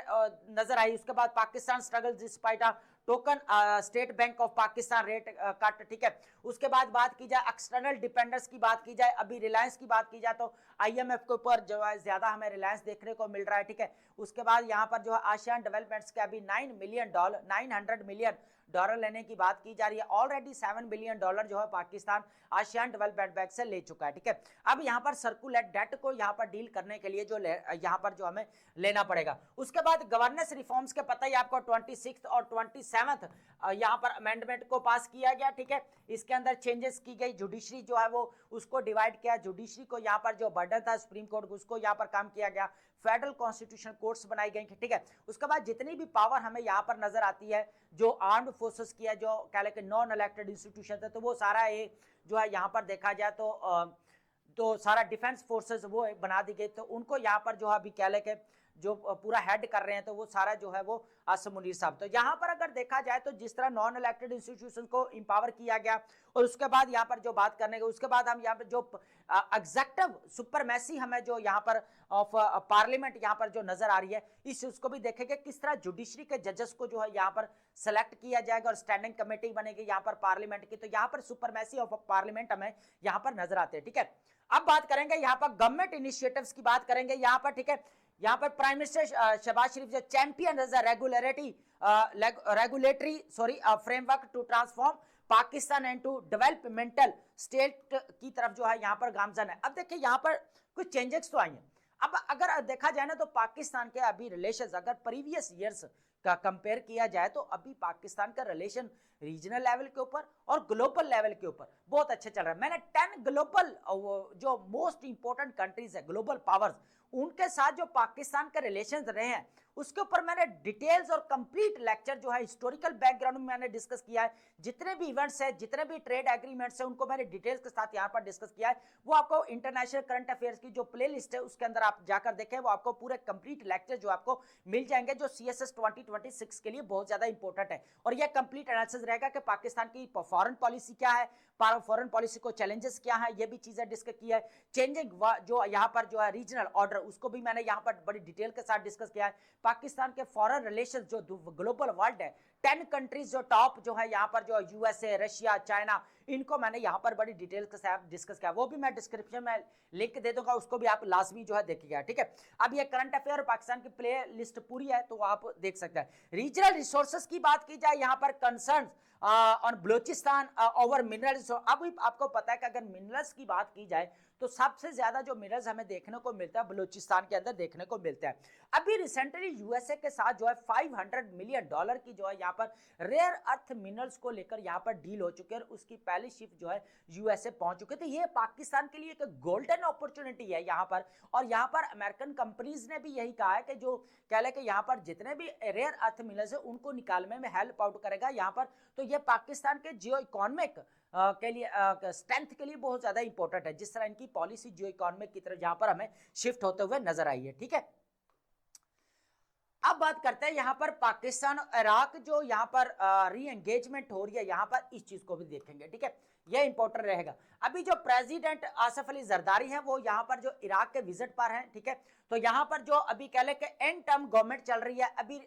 नजर आई। उसके बाद Pakistan struggle despite token state bank of Pakistan rate cut, ठीक है। उसके बाद बात की जाए एक्सटर्नल डिपेंडेंस की बात की जाए, अभी रिलायंस की बात की जाए तो IMF के ऊपर जो है ज्यादा हमें रिलायंस देखने को मिल रहा है, ठीक है। उसके बाद यहाँ पर जो है आशियान डेवलपमेंट्स के अभी $900 मिलियन लेने की बात की जा रही है। ऑलरेडी $7 बिलियन जो है पाकिस्तान आशियान डेवलपमेंट बैंक से ले चुका है, ठीक है। अब यहाँ पर सर्कुलेट डेट को यहाँ पर डील करने के लिए जो यहाँ पर जो हमें लेना पड़ेगा। उसके बाद गवर्नेंस रिफॉर्म्स के पता ही आपको 26 और 27 यहाँ पर अमेंडमेंट को पास किया गया, ठीक है। इसके अंदर चेंजेस की गई, जुडिशरी जो है वो उसको डिवाइड किया, जुडिशरी को यहाँ पर जो बर्डन था सुप्रीम कोर्ट उसको यहाँ पर काम किया गया, फेडरल कॉन्स्टिट्यूशन कोर्ट्स बनाई गई, ठीक है। उसके बाद जितनी भी पावर हमें यहाँ पर नजर आती है जो आर्म्ड फोर्सेस की है, जो कह लें नॉन इलेक्टेड इंस्टीट्यूशन है, तो वो सारा ये जो है यहाँ पर देखा जाए तो सारा डिफेंस फोर्सेस वो बना दी गई, तो उनको यहाँ पर जो है अभी कह लें कि जो पूरा हेड कर रहे हैं तो वो सारा जो है वो आसिम मुनीर साहब। तो यहाँ पर अगर देखा जाए तो जिस तरह नॉन इलेक्टेड इंस्टीट्यूशन को इंपावर किया गया, और उसके बाद यहाँ पर जो बात करने के उसके बाद हम यहाँ पर जो एग्जेक्टिव सुपरमेसी हमें जो यहाँ पर ऑफ पार्लियामेंट यहाँ पर जो नजर आ रही है, इस उसको भी देखेंगे किस तरह जुडिशरी के जजेस को जो है यहाँ पर सेलेक्ट किया जाएगा और स्टैंडिंग कमेटी बनेगी यहाँ पर पार्लियामेंट की, तो यहाँ पर सुपरमेसी ऑफ पार्लियामेंट हमें यहाँ पर नजर आते हैं, ठीक है। अब बात करेंगे यहाँ पर गवर्नमेंट इनिशिएटिव्स की बात करेंगे यहाँ पर, ठीक है। यहाँ पर प्राइम मिनिस्टर शहबाज शरीफ जो champion as regulatory framework to transform Pakistan and to developmental state की तरफ जो है यहाँ पर गामजन है। अब देखिए यहाँ पर कुछ चेंजेस तो आई हैं। अब अगर देखा जाए ना तो पाकिस्तान के अभी रिलेशंस अगर प्रीवियस ईयर्स का कंपेयर किया जाए तो अभी पाकिस्तान का रिलेशन रीजनल लेवल के ऊपर और ग्लोबल लेवल के ऊपर बहुत अच्छे चल रहा है। मैंने 10 ग्लोबल जो मोस्ट इंपॉर्टेंट कंट्रीज है, ग्लोबल पावर्स, उनके साथ जो पाकिस्तान के रिलेशंस रहे हैं उसके ऊपर मैंने डिटेल्स और कंप्लीट लेक्चर जो है हिस्टोरिकल बैकग्राउंड में मैंने डिस्कस किया है। जितने भी इवेंट्स है, जितने भी ट्रेड एग्रीमेंट्स है, उनको मैंने डिटेल्स के साथ यहाँ पर डिस्कस किया है। वो आपको इंटरनेशनल करंट अफेयर्स की जो प्लेलिस्ट है उसके अंदर आप जाकर देखें, वो आपको पूरे कंप्लीट लेक्चर जो आपको मिल जाएंगे, जो CSS 2026 के लिए बहुत ज्यादा इंपॉर्टेंट है। और यह कंप्लीट एनालिसिस रहेगा कि पाकिस्तान की फॉरेन पॉलिसी क्या है, फॉरेन पॉलिसी को चैलेंजेस क्या है, ये भी चीजें डिस्कस की है। चेंजिंग जो यहाँ पर जो है रीजनल ऑर्डर, उसको भी मैंने यहाँ पर बड़ी डिटेल के साथ डिस्कस किया है। पाकिस्तान के फॉरेन रिलेशंस जो ग्लोबल वर्ल्ड है, 10 कंट्रीज जो टॉप जो है यहाँ पर जो USA, रशिया, चाइना, इनको मैंने यहाँ पर बड़ी डिटेल के साथ डिस्कस किया। वो भी मैं डिस्क्रिप्शन में लिंक दे दूंगा, उसको भी आप लाजमी जो है देखिएगा, ठीक है। अब ये करंट अफेयर पाकिस्तान की प्ले लिस्ट पूरी है तो आप देख सकते हैं। रीजनल रिसोर्सेज की बात की जाए यहाँ पर concern on Balochistan over minerals. अब आपको पता है कि अगर मिनरल्स की बात की जाए तो सबसे ज्यादा जो मिनरल्स हमें देखने को मिलता है बलूचिस्तान के अंदर देखने को मिलता है। अभी रिसेंटली USA के साथ जो है $500 मिलियन की जो है यहाँ पर रेयर अर्थ मिनरल्स को लेकर यहाँ पर डील हो चुके हैं और उसकी पहली शिप जो है यूएसए पहुंच चुके थे। ये पाकिस्तान के लिए एक गोल्डन अपॉर्चुनिटी है यहाँ पर, और यहाँ पर अमेरिकन कंपनीज ने भी यही कहा है कि जो कह ले कि यहाँ पर जितने भी रेयर अर्थ मिनरल्स है उनको निकालने में हेल्प आउट करेगा यहाँ पर। तो ये पाकिस्तान के जियो इकोनॉमिक के लिए स्ट्रेंथ के लिए बहुत ज्यादा इंपॉर्टेंट है, जिस तरह इनकी पॉलिसी जियो इकोनॉमिक की तरफ यहाँ पर हमें शिफ्ट होते हुए नजर आई है। ठीक है, अब बात करते हैं यहाँ पर पाकिस्तान और इराक जो यहाँ पर री एंगेजमेंट हो रही है, यहाँ पर इस चीज को भी देखेंगे। ठीक है, यह इंपॉर्टेंट रहेगा। अभी जो प्रेसिडेंट आसिफ अली जरदारी हैं वो यहाँ पर जो इराक के विजिट पर हैं, ठीक है, तो यहाँ पर जो अभी कह ले कि एंड टर्म गवर्नमेंट चल रही है, अभी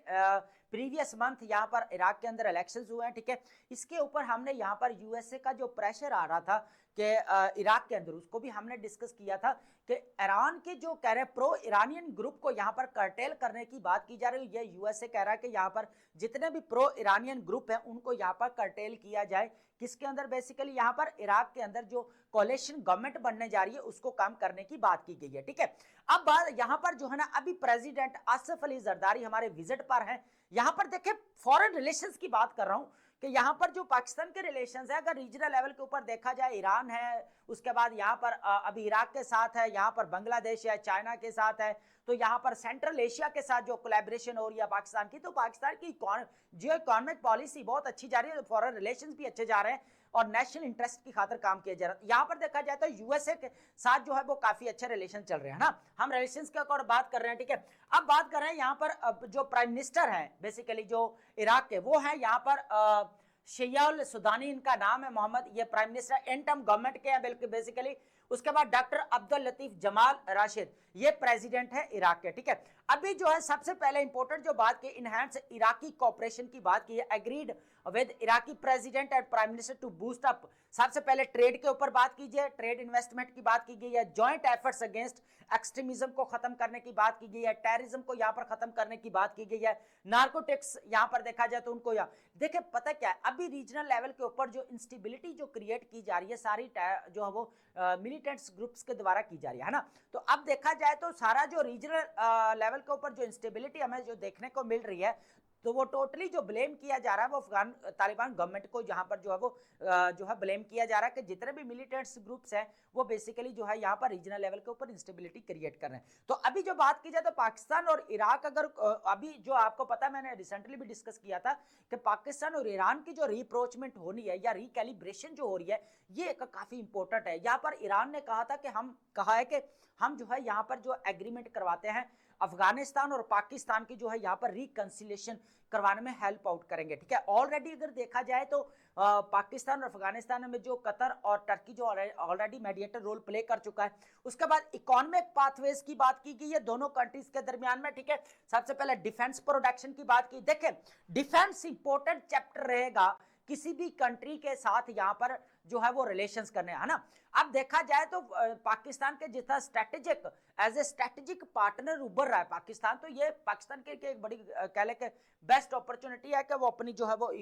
प्रीवियस मंथ यहाँ पर इराक के अंदर इलेक्शंस हुए हैं। ठीक है, इसके ऊपर हमने यहाँ पर यूएसए का जो प्रेशर आ रहा था कि इराक के अंदर, उसको भी हमने डिस्कस किया था कि ईरान के जो कह रहे प्रो ईरानियन ग्रुप को यहाँ पर कर्टेल करने की बात की जा रही है। ये यूएसए कह रहा है कि यहाँ पर जितने भी प्रो ईरानियन ग्रुप हैं उनको यहाँ पर कर्टेल किया जाए। किसके अंदर? बेसिकली यहाँ पर इराक के अंदर जो कोalition गवर्नमेंट बनने जा रही है उसको काम करने की बात की गई है। ठीक है, अब बात यहाँ पर जो है ना, अभी प्रेसिडेंट आसिफ अली जरदारी हमारे विजिट पर हैं। यहाँ पर देखें फॉरेन रिलेशंस की बात कर रहा हूं कि यहाँ पर जो पाकिस्तान के रिलेशंस है, अगर रीजनल लेवल के ऊपर देखा जाए, ईरान है, उसके बाद यहाँ पर अभी इराक के साथ है, यहाँ पर बांग्लादेश है, चाइना के साथ है, तो यहाँ पर सेंट्रल एशिया के साथ जो कोलैबोरेशन हो रही है पाकिस्तान की, तो पाकिस्तान की जियो इकोनॉमिक पॉलिसी बहुत अच्छी जा रही है, फॉरेन रिलेशंस भी अच्छे जा रहे हैं और नेशनल इंटरेस्ट की खातिर काम किया जा रहा है। यहाँ पर देखा जाए तो यूएसए के साथ जो है वो काफी अच्छे रिलेशन चल रहे हैं ना, हम रिलेशंस के ऊपर बात कर रहे हैं। ठीक है, अब बात कर रहे हैं यहाँ पर जो प्राइम मिनिस्टर हैं बेसिकली जो इराक के, वो हैं यहाँ पर शयाल सुदानी इनका नाम है, मोहम्मद, ये prime minister and term government के हैं बिल्कुल बेसिकली। उसके बाद डॉक्टर अब्दुल लतीफ जमाल राशिद, ये प्रेसिडेंट है इराक के। ठीक है, अभी जो है सबसे पहले इंपॉर्टेंट जो बात की, इनहैंस इराकी कोऑपरेशन की बात की है, agreed with Iraqi president and prime minister to boost up. सबसे पहले ट्रेड के ऊपर बात कीजिए, ट्रेड इन्वेस्टमेंट की बात की गई है, जॉइंट एफर्ट्स अगेंस्ट एक्सट्रीमिज्म को खत्म करने की बात की गई है, टेररिज्म को यहाँ पर खत्म करने की बात की गई है, नार्कोटिक्स यहाँ पर देखा जाए तो उनको यहाँ देखिए पता क्या है, अभी रीजनल लेवल के ऊपर जो इंस्टेबिलिटी जो क्रिएट की जा रही है सारी जो है वो मिलिटेंट्स ग्रुप्स के द्वारा की जा रही है ना। तो अब देखा जाए तो सारा जो रीजनल लेवल के ऊपर जो इंस्टेबिलिटी हमें जो देखने को मिल रही है, तो वो टोटली जो ब्लेम किया जा रहा है वो अफगान तालिबान गवर्नमेंट को यहाँ पर जो है वो जो है ब्लेम किया जा रहा है कि जितने भी मिलिटेंट्स ग्रुप्स हैं वो बेसिकली जो है यहाँ पर रीजनल लेवल के ऊपर इंस्टेबिलिटी क्रिएट कर रहे हैं। तो अभी जो बात की जाए तो पाकिस्तान और इराक, अगर अभी जो आपको पता है, मैंने रिसेंटली भी डिस्कस किया था कि पाकिस्तान और ईरान की जो रीअप्रोचमेंट होनी है या रिकैलिब्रेशन जो हो रही है, ये एक काफी इंपॉर्टेंट है। यहाँ पर ईरान ने कहा था कि हम जो है यहाँ पर जो एग्रीमेंट करवाते हैं अफगानिस्तान और पाकिस्तान की जो है यहाँ पर रिकंसिलिएशन करवाने में हेल्प आउट करेंगे। ठीक है, ऑलरेडी अगर देखा जाए तो पाकिस्तान और अफगानिस्तान में जो कतर और टर्की जो ऑलरेडी मेडिएटर रोल प्ले कर चुका है। उसके बाद इकोनॉमिक पाथवेज की बात की गई है दोनों कंट्रीज के दरमियान में। ठीक है, सबसे पहले डिफेंस प्रोडक्शन की बात की। देखें डिफेंस इंपॉर्टेंट चैप्टर रहेगा किसी भी कंट्री के साथ यहाँ पर जो है वो रिलेशंस करने, है ना। अब देखा जाए तो पाकिस्तान के जितना strategic as a strategic partner उभर रहा है पाकिस्तान, तो ये पाकिस्तान के एक बड़ी कह ले के बेस्ट अपॉर्चुनिटी है कि वो अपनी जो है वो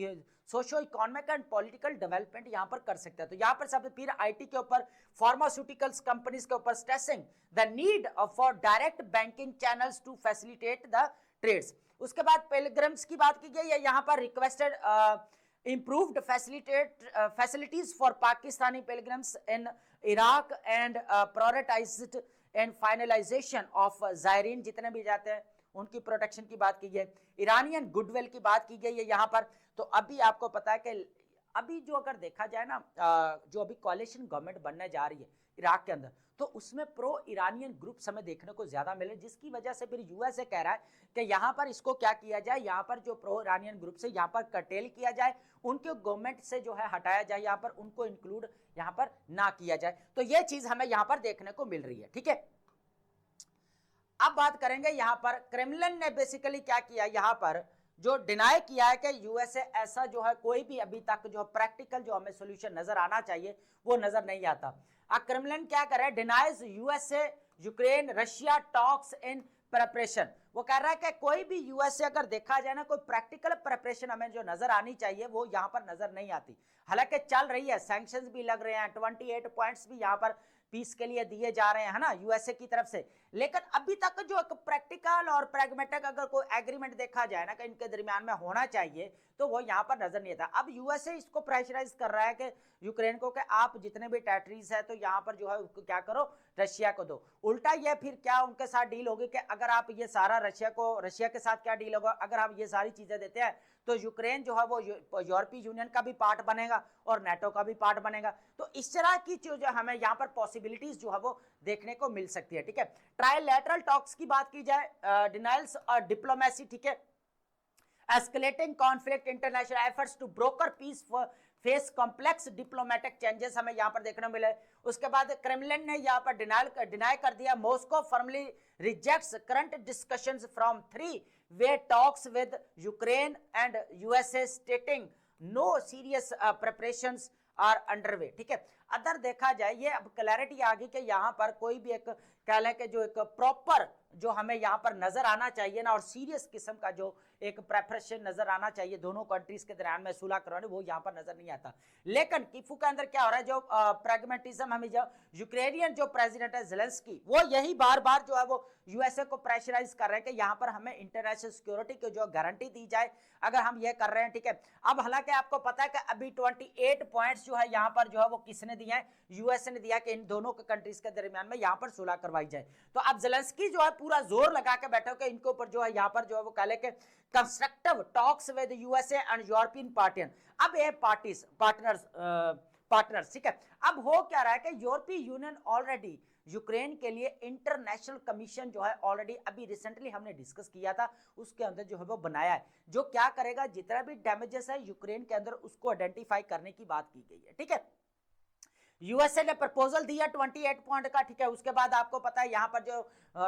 socio economic and political development यहाँ पर कर सकते हैं। तो यहाँ पर सबसे फिर आईटी के ऊपर, फार्मास्यूटिकल्स कंपनीज के ऊपर stressing the need for direct banking channels to facilitate the trades. उसके बाद पिलग्रिम्स की बात की गई है, यहाँ पर requested improved facilities for Pakistani pilgrims in Iraq and prioritized and finalization of ज़ायरीन जितने भी जाते हैं उनकी प्रोटेक्शन की बात की गई, ईरानियन गुडविल की बात की गई है यहाँ पर। तो अभी आपको पता है कि अभी जो अगर देखा जाए ना, जो अभी कोalition गवर्नमेंट बनने जा रही है इराक के अंदर, तो उसमें प्रो ईरानियन ग्रुप्स हमें देखने को ज्यादा मिले, जिसकी वजह से फिर यूएसए कह रहा है कि यहाँ पर इसको क्या किया जाए, यहाँ पर जो प्रो ईरानियन ग्रुप्स है यहाँ पर कर्टेल किया जाए, उनके गवर्नमेंट से जो है हटाया जाए, यहाँ पर उनको इंक्लूड यहाँ पर ना किया जाए। तो ये चीज हमें यहाँ पर देखने को मिल रही है। ठीक है, अब बात करेंगे यहाँ पर क्रेमलिन ने बेसिकली क्या किया, यहाँ पर जो डिनाई किया है कि यूएसए ऐसा जो है कोई भी अभी तक जो प्रैक्टिकल जो हमें सोल्यूशन नजर आना चाहिए वो नजर नहीं आता। क्रेमलिन क्या कर रहा है, denies USA Ukraine Russia talks in preparation. वो कह रहा है कि कोई भी यूएस से अगर देखा जाए ना, कोई प्रैक्टिकल प्रिपरेशन हमें जो नजर आनी चाहिए वो यहाँ पर नजर नहीं आती। हालांकि चल रही है, सैंक्शंस भी लग रहे हैं, 28 पॉइंट्स भी यहाँ पर पीस के लिए दिए जा रहे हैं, है ना, यूएसए की तरफ से। लेकिन अभी तक जो एक प्रैक्टिकल और प्रैग्मेटिक अगर कोई एग्रीमेंट देखा जाए ना कि इनके दरमियान में होना चाहिए, तो वो यहाँ पर नजर नहीं आता। अब यूएसए इसको प्रेशराइज कर रहा है कि यूक्रेन को कि आप जितने भी टेरिटरीज है तो यहाँ पर जो है उसको क्या करो, रशिया को दो। उल्टा ये फिर क्या उनके साथ डील होगी कि अगर आप ये सारा रशिया के साथ क्या डील होगा, अगर हम ये सारी चीजें देते हैं तो यूक्रेन जो है वो यूरोपीय यूनियन का भी पार्ट बनेगा और नेटो का भी पार्ट बनेगा। तो इस तरह की जो हमें यहाँ पर पॉसिबिलिटीज जो है वो देखने को मिल सकती है। ठीक है, ट्राइलैटरल टॉक्स की बात की जाए, डिनाइल्स और डिप्लोमेसी, ठीक है, escalating conflict, international efforts to broker peace face complex diplomatic changes हमें यहाँ पर देखने को मिले। उसके बाद क्रेमलिन ने यहाँ पर डिनाई कर दिया, Moscow firmly rejects current discussions from 3-way talks with Ukraine and USA, stating no serious preparations are underway. ठीक है, अदर देखा जाए ये अब क्लैरिटी आ गई कि यहाँ पर कोई भी एक कह लें कि जो एक प्रॉपर जो हमें यहाँ पर नजर आना चाहिए ना, और सीरियस किस्म का जो एक प्रेपरेशन नजर आना चाहिए दोनों कंट्रीज के दरमियान में सुलह करवाने, वो यहाँ पर नजर नहीं आता। लेकिन कीफू के अंदर क्या हो रहा है, जो प्रैग्मेटिज्म हमें जो यूक्रेनियन जो प्रेसिडेंट है ज़ेलेंस्की, वो यही बार बार जो है वो यूएसए को प्रेशराइज कर रहे हैं कि यहाँ पर हमें इंटरनेशनल सिक्योरिटी की जो गारंटी दी जाए, अगर हम ये कर रहे हैं। ठीक है, अब हालांकि आपको पता है कि अभी 28 पॉइंट्स जो है यहाँ पर जो है वो किसने दिया है, यूएसए ने दिया कि इन दोनों के कंट्रीज के दरमियान में यहाँ पर सुलह करवाई जाए। तो अब ज़ेलेंस्की जो है पूरा जोर लगा के बैठे हो कि इनके ऊपर जो है यहाँ पर जो है वो कह ले के constructive talks with USA and European पार्टियन। अब ये पार्टनर्स, ठीक है, अब हो क्या रहा है कि यूरोपीय यूनियन ऑलरेडी यूक्रेन के लिए इंटरनेशनल कमीशन जो है ऑलरेडी अभी रिसेंटली हमने डिस्कस किया था, उसके अंदर जो है वो बनाया है, जो क्या करेगा, जितना भी डैमेजेस है यूक्रेन के अंदर उसको आइडेंटिफाई करने की बात की गई है। ठीक है, यूएसए ने प्रपोजल दिया 28 पॉइंट का। ठीक है, उसके बाद आपको पता है यहाँ पर जो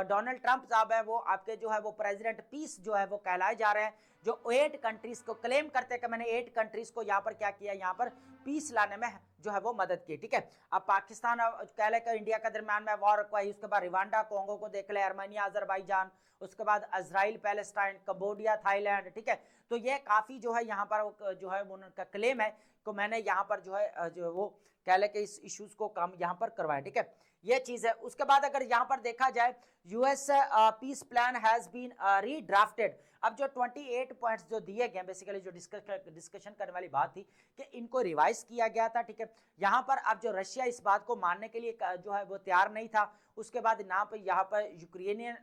डोनाल्ड ट्रंप साहब है वो आपके जो है वो प्रेसिडेंट पीस जो है वो कहलाए जा रहे हैं, जो 8 कंट्रीज को क्लेम करते हैं कि मैंने 8 कंट्रीज को यहाँ पर क्या किया, यहाँ पर पीस लाने में जो है वो मदद की। ठीक है, अब पाकिस्तान कह ले इंडिया के दरमियान में वॉर हुई, उसके बाद रिवांडा कोंगो को देख ले, अर्मेनिया अजरबैजान, उसके बाद इजराइल पैलेस्टाइन, कंबोडिया थाईलैंड। ठीक है, तो ये काफी जो है यहाँ पर जो है उनका क्लेम है कि मैंने यहाँ पर जो है जो वो कह ले कि इस इश्यूज को काम यहाँ पर करवाएं। ठीक है, ये चीज है। उसके बाद अगर यहाँ पर देखा जाए US peace plan has been redrafted. अब जो 28 पॉइंट्स जो दिए गए, बेसिकली जो डिस्कशन करने वाली बात थी कि इनको रिवाइज किया गया था। ठीक है, यहाँ पर अब जो रशिया इस बात को मानने के लिए जो है वो तैयार नहीं था, उसके बाद यहाँ पर यूक्रेनियन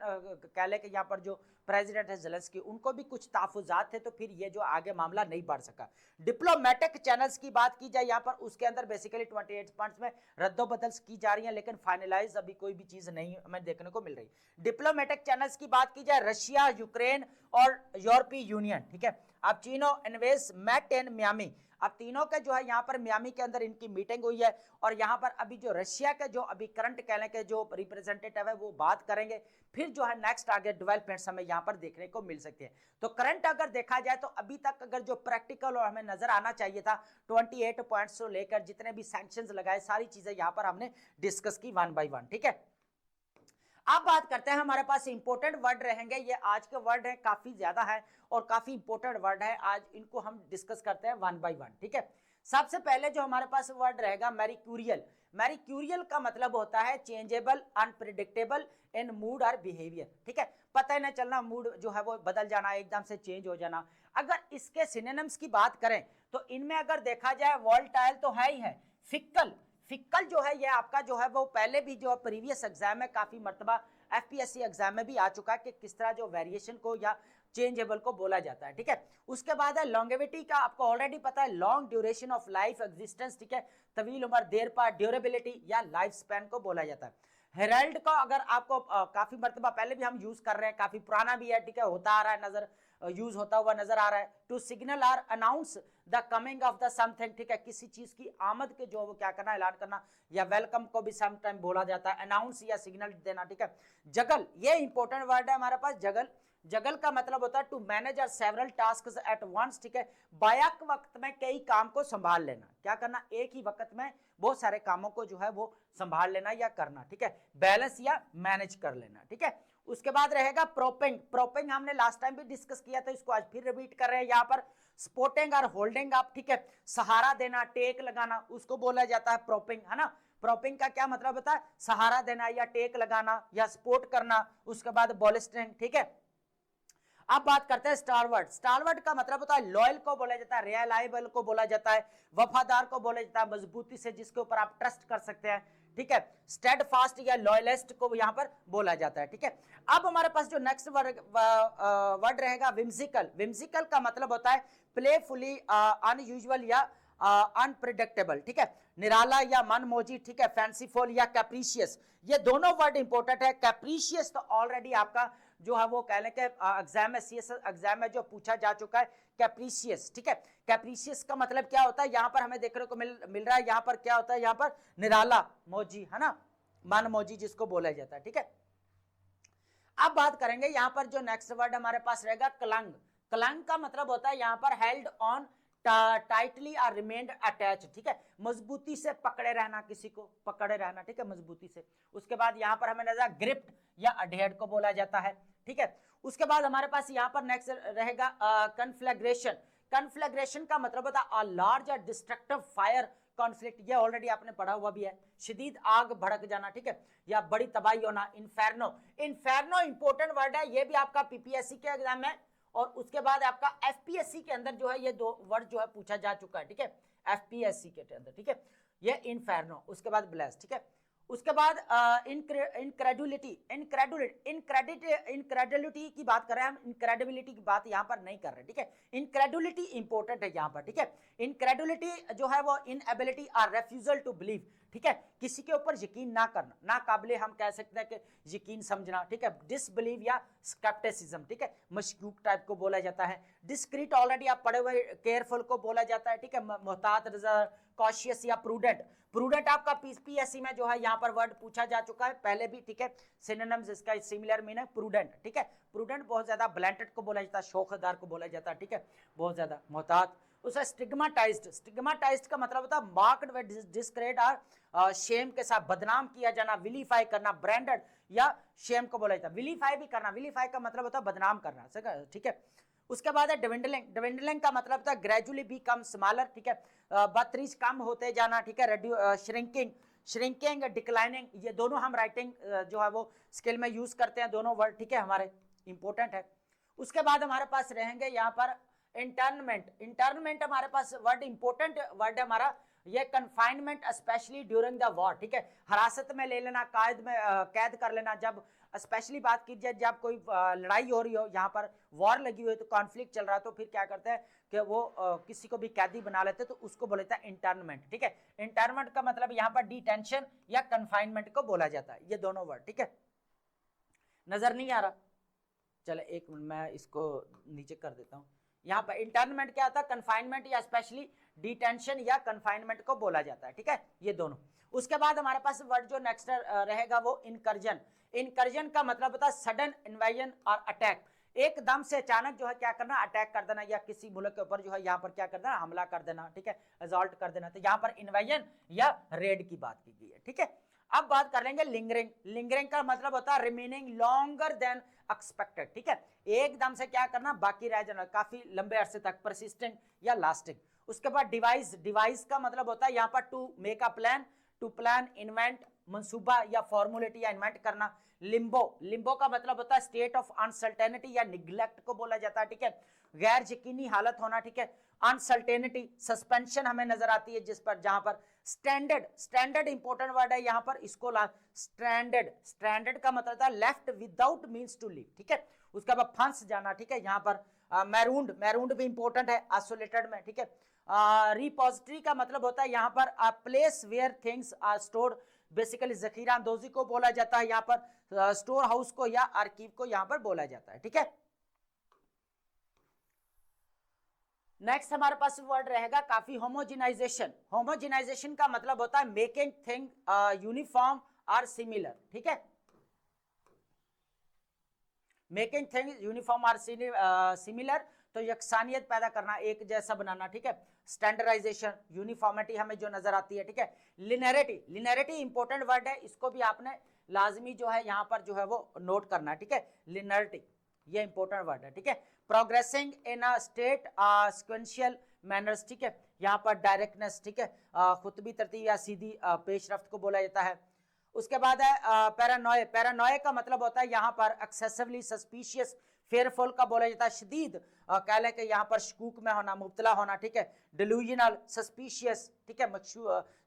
कह ले कि यहाँ पर जो प्रेसिडेंट है ज़ेलेंस्की, उनको भी कुछ तहफ़्फ़ुज़ात थे, तो फिर ये जो आगे मामला नहीं बढ़ सका। डिप्लोमेटिक चैनल्स की बात की जाए यहाँ पर, उसके अंदर बेसिकली 28 पॉइंट्स में रद्दोबदल की जा रही है, लेकिन फाइनलाइज अभी कोई भी चीज़ नहीं हमें देखने को मिल रही। डिप्लोमेटिक चैनल्स की बात की जाए, रशिया, यूक्रेन और यूरोपीय यूनियन। ठीक है, अब चीनो एनवेस मेट इन मियामी, अब तीनों के जो है यहाँ पर मियामी के अंदर इनकी मीटिंग हुई है, और यहाँ पर अभी जो रशिया के जो अभी करंट कहने के जो रिप्रेजेंटेटिव है वो बात करेंगे, फिर जो है नेक्स्ट आगे डेवलपमेंट्स हमें यहाँ पर देखने को मिल सकती है। तो करंट अगर देखा जाए तो अभी तक अगर जो प्रैक्टिकल और हमें नजर आना चाहिए था 28 पॉइंट्स से लेकर जितने भी सैंक्शंस लगाए, सारी चीजें यहाँ पर हमने डिस्कस की 1 बाय 1। ठीक है, अब बात करते हैं, हमारे पास इंपोर्टेंट वर्ड रहेंगे, ये आज के वर्ड है, काफी ज्यादा है और काफी इंपोर्टेंट वर्ड है, आज इनको हम डिस्कस करते हैं 1 बाय 1। ठीक है, सबसे पहले जो हमारे पास वर्ड रहेगा मैरिक्यूरियल। मैरिक्यूरियल का मतलब होता है चेंजेबल, अनप्रिडिक्टेबल इन मूड और बिहेवियर। ठीक है, पता ही ना चलना, मूड जो है वो बदल जाना, एकदम से चेंज हो जाना। अगर इसके सिनोनिम्स की बात करें तो इनमें अगर देखा जाए वोलेटाइल तो है ही है, फिक्कल जो है ये आपका जो है वो पहले भी जो प्रीवियस एग्जाम में काफी मर्तबा एफपीएससी एग्जाम में भी आ चुका है कि किस तरह जो वेरिएशन को या चेंजेबल को बोला जाता है। ठीक है, उसके बाद है लॉन्गेविटी का, आपको ऑलरेडी पता है, long duration of life existence. ठीक है, तवील उम्र, देर पार, ड्यूरेबिलिटी या लाइफ स्पैन को बोला जाता है। हेराल्ड का अगर आपको काफी मर्तबा पहले भी हम यूज कर रहे हैं, काफी पुराना भी है, ठीक है, होता आ रहा है, नजर यूज होता हुआ नजर आ रहा है। To signal or announce the coming of the something. ठीक है, किसी चीज की आमद के जो वो क्या करना, ऐलान करना, या वेलकम को भी सम टाइम बोला जाता है, अनाउंस या सिग्नल देना। ठीक है, जगल, ये इंपॉर्टेंट वर्ड है हमारे पास, जगल जगल का मतलब होता है to manage or several tasks at once, ठीक है, बायक वक्त में कई काम को संभाल लेना, क्या करना, एक ही वक्त में बहुत सारे कामों को जो है वो संभाल लेना या करना, ठीक है, बैलेंस या मैनेज कर लेना, ठीक है। उसके बाद रहेगा प्रोपिंग, प्रोपिंग हमने लास्ट टाइम भी डिस्कस किया था, इसको आज फिर रिपीट कर रहे हैं यहाँ पर। सपोर्टिंग और होल्डिंग अप, ठीक है, सहारा देना, टेक लगाना, उसको बोला जाता है प्रोपिंग, है ना। प्रोपिंग का क्या मतलब होता है, सहारा देना या टेक लगाना या सपोर्ट करना। उसके बाद बॉलिस्टिंग, ठीक है। अब बात करते हैं स्टारवर्ड, स्टारवर्ड का मतलब होता है लॉयल को बोला जाता है, रिलायबल को बोला जाता है, वफादार को बोला जाता है, मजबूती से जिसके ऊपर आप ट्रस्ट कर सकते हैं, ठीक है, स्टेडफास्ट या लॉयलिस्ट को यहाँ पर बोला जाता है, ठीक है। अब हमारे पास जो नेक्स्ट वर्ड रहेगा विम्सिकल, विम्सिकल का मतलब होता है प्लेफुली अनयूजुअल या अनप्रिडिक्टेबल, ठीक है, निराला या मनमोजी, ठीक है, फैंसीफुल या कैप्रीशियस, ये दोनों वर्ड इंपॉर्टेंट है। कैप्रीशियस तो ऑलरेडी आपका जो है वो कह लें कि एग्जाम में, सीएसएस एग्जाम में जो पूछा जा चुका है, कैप्रीशियस, ठीक है। कैप्रीशियस का मतलब क्या होता है, यहां पर हमें देखने को मिल रहा है, यहां पर क्या होता है, यहां पर निराला मौजी, है ना, मन मौजी जिसको बोला जाता है, ठीक है। अब बात करेंगे यहां पर जो नेक्स्ट वर्ड हमारे पास रहेगा क्लंग, क्लंग का मतलब होता है यहां पर held on tightly or remained attached, ठीक है, मजबूती से पकड़े रहना, किसी को पकड़े रहना, ठीक है, मजबूती से। उसके बाद यहां पर हमें नजर ग्रिप्ड या अडेयर्ड को बोला जाता है, ठीक है। उसके बाद हमारे पास यहां पर नेक्स्ट रहेगा कन्फ्लैग्रेशन, कन्फ्लैग्रेशन का मतलब होता है लार्ज और डिस्ट्रक्टिव फायर कॉन्फ्लिक्ट, ये ऑलरेडी आपने पढ़ा हुआ भी है, शदीद आग भड़क जाना, ठीक है, या बड़ी तबाही होना। इन्फेर्नो, इन्फेर्नो इंपॉर्टेंट वर्ड है, ये भी आपका पीपीएससी के एग्जाम में और उसके बाद आपका एफपीएससी के अंदर जो है ये दो वर्ड जो है पूछा जा चुका है, ठीक है, एफपीएससी के अंदर, ठीक है, ये इन्फेर्नो, उसके बाद ब्लेस, ठीक है। उसके बाद इनक्रेडुलिटी, इनक्रेडिबिलिटी की बात कर रहे हैं हम, इनक्रेडिबिलिटी की बात यहाँ पर नहीं कर रहे, ठीक है, इनक्रेडुलिटी इंपॉर्टेंट है यहाँ पर, ठीक है। इनक्रेडुलिटी जो है वो इनएबिलिटी और रेफ्यूजल टू बिलीव, ठीक है, किसी के ऊपर यकीन ना करना, ना काबिले हम कह सकते हैं कि यकीन समझना, ठीक है, डिसबिलीव या स्केप्टिसिज्म, ठीक है, मशकूक टाइप को बोला जाता है। डिस्क्रीट ऑलरेडी आप पढ़े हुए, केयरफुल को बोला जाता है, ठीक है, मोहतात, कॉशियस या प्रूडेंट, प्रूडेंट आपका पीएससी में जो है यहाँ पर वर्ड पूछा जा चुका है पहले भी, ठीक है, सिनोनिम्स इसका सिमिलर मीनिंग प्रूडेंट, ठीक है, प्रूडेंट बहुत ज्यादा, ब्लैंटेड को बोला जाता है, शौकदार को बोला जाता है, ठीक है, बहुत ज्यादा मोहतात। उसे स्टिग्माटाइज्ड, स्टिग्माटाइज्ड का मतलब होता है मार्क्ड व डिस्क्रेड और शेम के साथ बदनाम किया जाना, विलीफाई करना, ब्रांडेड या शेम को बोला जाता है, विलीफाई भी करना, विलीफाई का मतलब होता है बदनाम करना, ठीक है। उसके बाद है डिविंडलिंग, डिविंडलिंग का मतलब होता है ग्रेजुअली बिकम स्मॉलर, ठीक है, बदतरीज कम होते जाना, ठीक है, श्रिंकिंग, श्रिंकिंग, डिक्लाइनिंग, ये दोनों हम राइटिंग जो है वो स्किल में यूज करते हैं दोनों वर्ड, ठीक है, हमारे इंपॉर्टेंट है। उसके बाद हमारे पास रहेंगे यहाँ पर इंटर्नमेंट, इंटर्नमेंट हमारे पास वर्ड इंपॉर्टेंट वर्ड है हमारा, ये confinement specially during the war, ठीक है, हिरासत में ले लेना, कैद में कैद कर लेना, जब स्पेशली बात की जाए जब कोई लड़ाई हो रही हो, यहाँ पर वॉर लगी हुई है तो कॉन्फ्लिक्ट चल रहा है, तो फिर क्या करते हैं कि वो किसी को भी कैदी बना लेते हैं, तो उसको बोलता है इंटर्नमेंट, ठीक है। इंटर्नमेंट का मतलब यहाँ पर डिटेंशन या कन्फाइनमेंट को बोला जाता है, ये दोनों वर्ड, ठीक है। नजर नहीं आ रहा, चलो एक मिनट मैं इसको नीचे कर देता हूँ। यहाँ पर इंटर्नमेंट क्या होता है, कन्फाइनमेंट या स्पेशली डिटेंशन या कन्फाइनमेंट को बोला जाता है, ठीक है, ये दोनों। उसके बाद हमारे पास वर्ड जो नेक्स्ट रहेगा वो इनकर्जन, इनकर्जन का मतलब होता है सडन इन्वेजन और अटैक, एकदम से अचानक जो है क्या करना, अटैक कर देना या किसी मुल्क के ऊपर जो है यहाँ पर क्या कर देना, हमला कर देना, ठीक है, असॉल्ट कर देना, तो यहाँ पर इन्वेजन या रेड की बात की गई है, ठीक है। अब बात कर लेंगे लिंगरिंग, लिंगरिंग का मतलब होता है रिमेनिंग लॉन्गर देन एक्सपेक्टेड, ठीक है, एकदम से क्या करना, बाकी रह जाना, काफी लंबे अरसे तक, परसिस्टेंट या लास्टिंग। उसके बाद डिवाइस, डिवाइस का मतलब होता है यहाँ पर to make a plan, to plan, invent, मंसूबा या फॉर्मुलेट या इन्वेंट करना। लिम्बो, लिम्बो का मतलब होता है स्टेट ऑफ अनसर्टेनिटी या निग्लेक्ट को बोला जाता है, ठीक है, गैर यकीनी हालत होना, ठीक है, अनसर्टेनिटी, सस्पेंशन हमें नजर आती है जिस पर, जहां पर स्टैंडर्ड, स्टैंडर्ड इंपॉर्टेंट वर्ड है यहाँ पर, इसको स्टैंडर्ड, स्टैंडर्ड का मतलब था left without means to leave, ठीक है, उसके बाद फंस जाना, ठीक है, यहाँ पर मैरूंड, मैरूंड भी इंपॉर्टेंट है आइसोलेटेड में, ठीक है। रिपोजिटरी का मतलब होता है यहाँ पर place where things are stored, basically जखीरा अंदोजी को बोला जाता है यहाँ पर, स्टोर हाउस को या आर्कीव को यहाँ पर बोला जाता है, ठीक है। नेक्स्ट हमारे पास वर्ड रहेगा काफी होमोजिनाइजेशन, होमोजिनाइजेशन का मतलब होता है मेकिंग थिंग यूनिफॉर्म और सिमिलर, ठीक है, making things uniform or similar, तो यकसानियत पैदा करना, एक जैसा बनाना, ठीक है। स्टैंडर्डाइजेशन, यूनिफॉर्मिटी हमें जो नजर आती है, ठीक है। लिनैरिटी, लिनैरिटी इंपॉर्टेंट वर्ड है, इसको भी आपने लाजमी जो है यहाँ पर जो है वो नोट करना है, ठीक है। लिनैरिटी ये इंपॉर्टेंट वर्ड है, ठीक है। Progressing in a state sequential manners, ठीक है। यहाँ पर डायरेक्टनेस, ठीक है, खुतबी तरतीब या सीधी पेशरफ्त को बोला जाता है। उसके बाद है पैरानोए, पैरानोए का मतलब होता है यहाँ पर एक्सेसिवली सस्पिशियस, फेयरफुल का बोला जाता है शदीद, कह लें कि यहाँ पर शकूक में होना, मुब्तला होना, ठीक है। डिल्यूजनल, सस्पिशियस, ठीक है,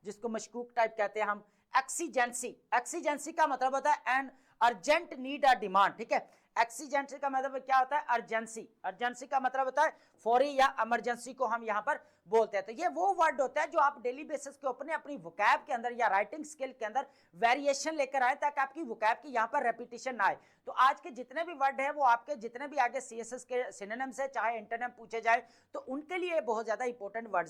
जिसको मशकूक टाइप कहते हैं हम। एक्सीजेंसी, एक्सीजेंसी का मतलब होता है an urgent need a demand, ठीक है। एक्सीजेंसी का मतलब क्या होता है? अर्जेंसी, अर्जेंसी का मतलब होता है फौरी या इमरजेंसी को हम यहाँ पर बोलते हैं। तो ये वो वर्ड होता है जो आप डेली बेसिस के ऊपर अपनी वोकैब के अंदर या राइटिंग स्किल के अंदर वेरिएशन लेकर आए, ताकि आपकी वोकैब की यहाँ पर रेपिटेशन ना आए। तो आज के जितने भी वर्ड है वो आपके जितने भी आगे सीएसएस के सिनोनिम्स है, चाहे इंटरनेम पूछे जाए, तो उनके लिए बहुत ज्यादा इंपॉर्टेंट वर्ड्स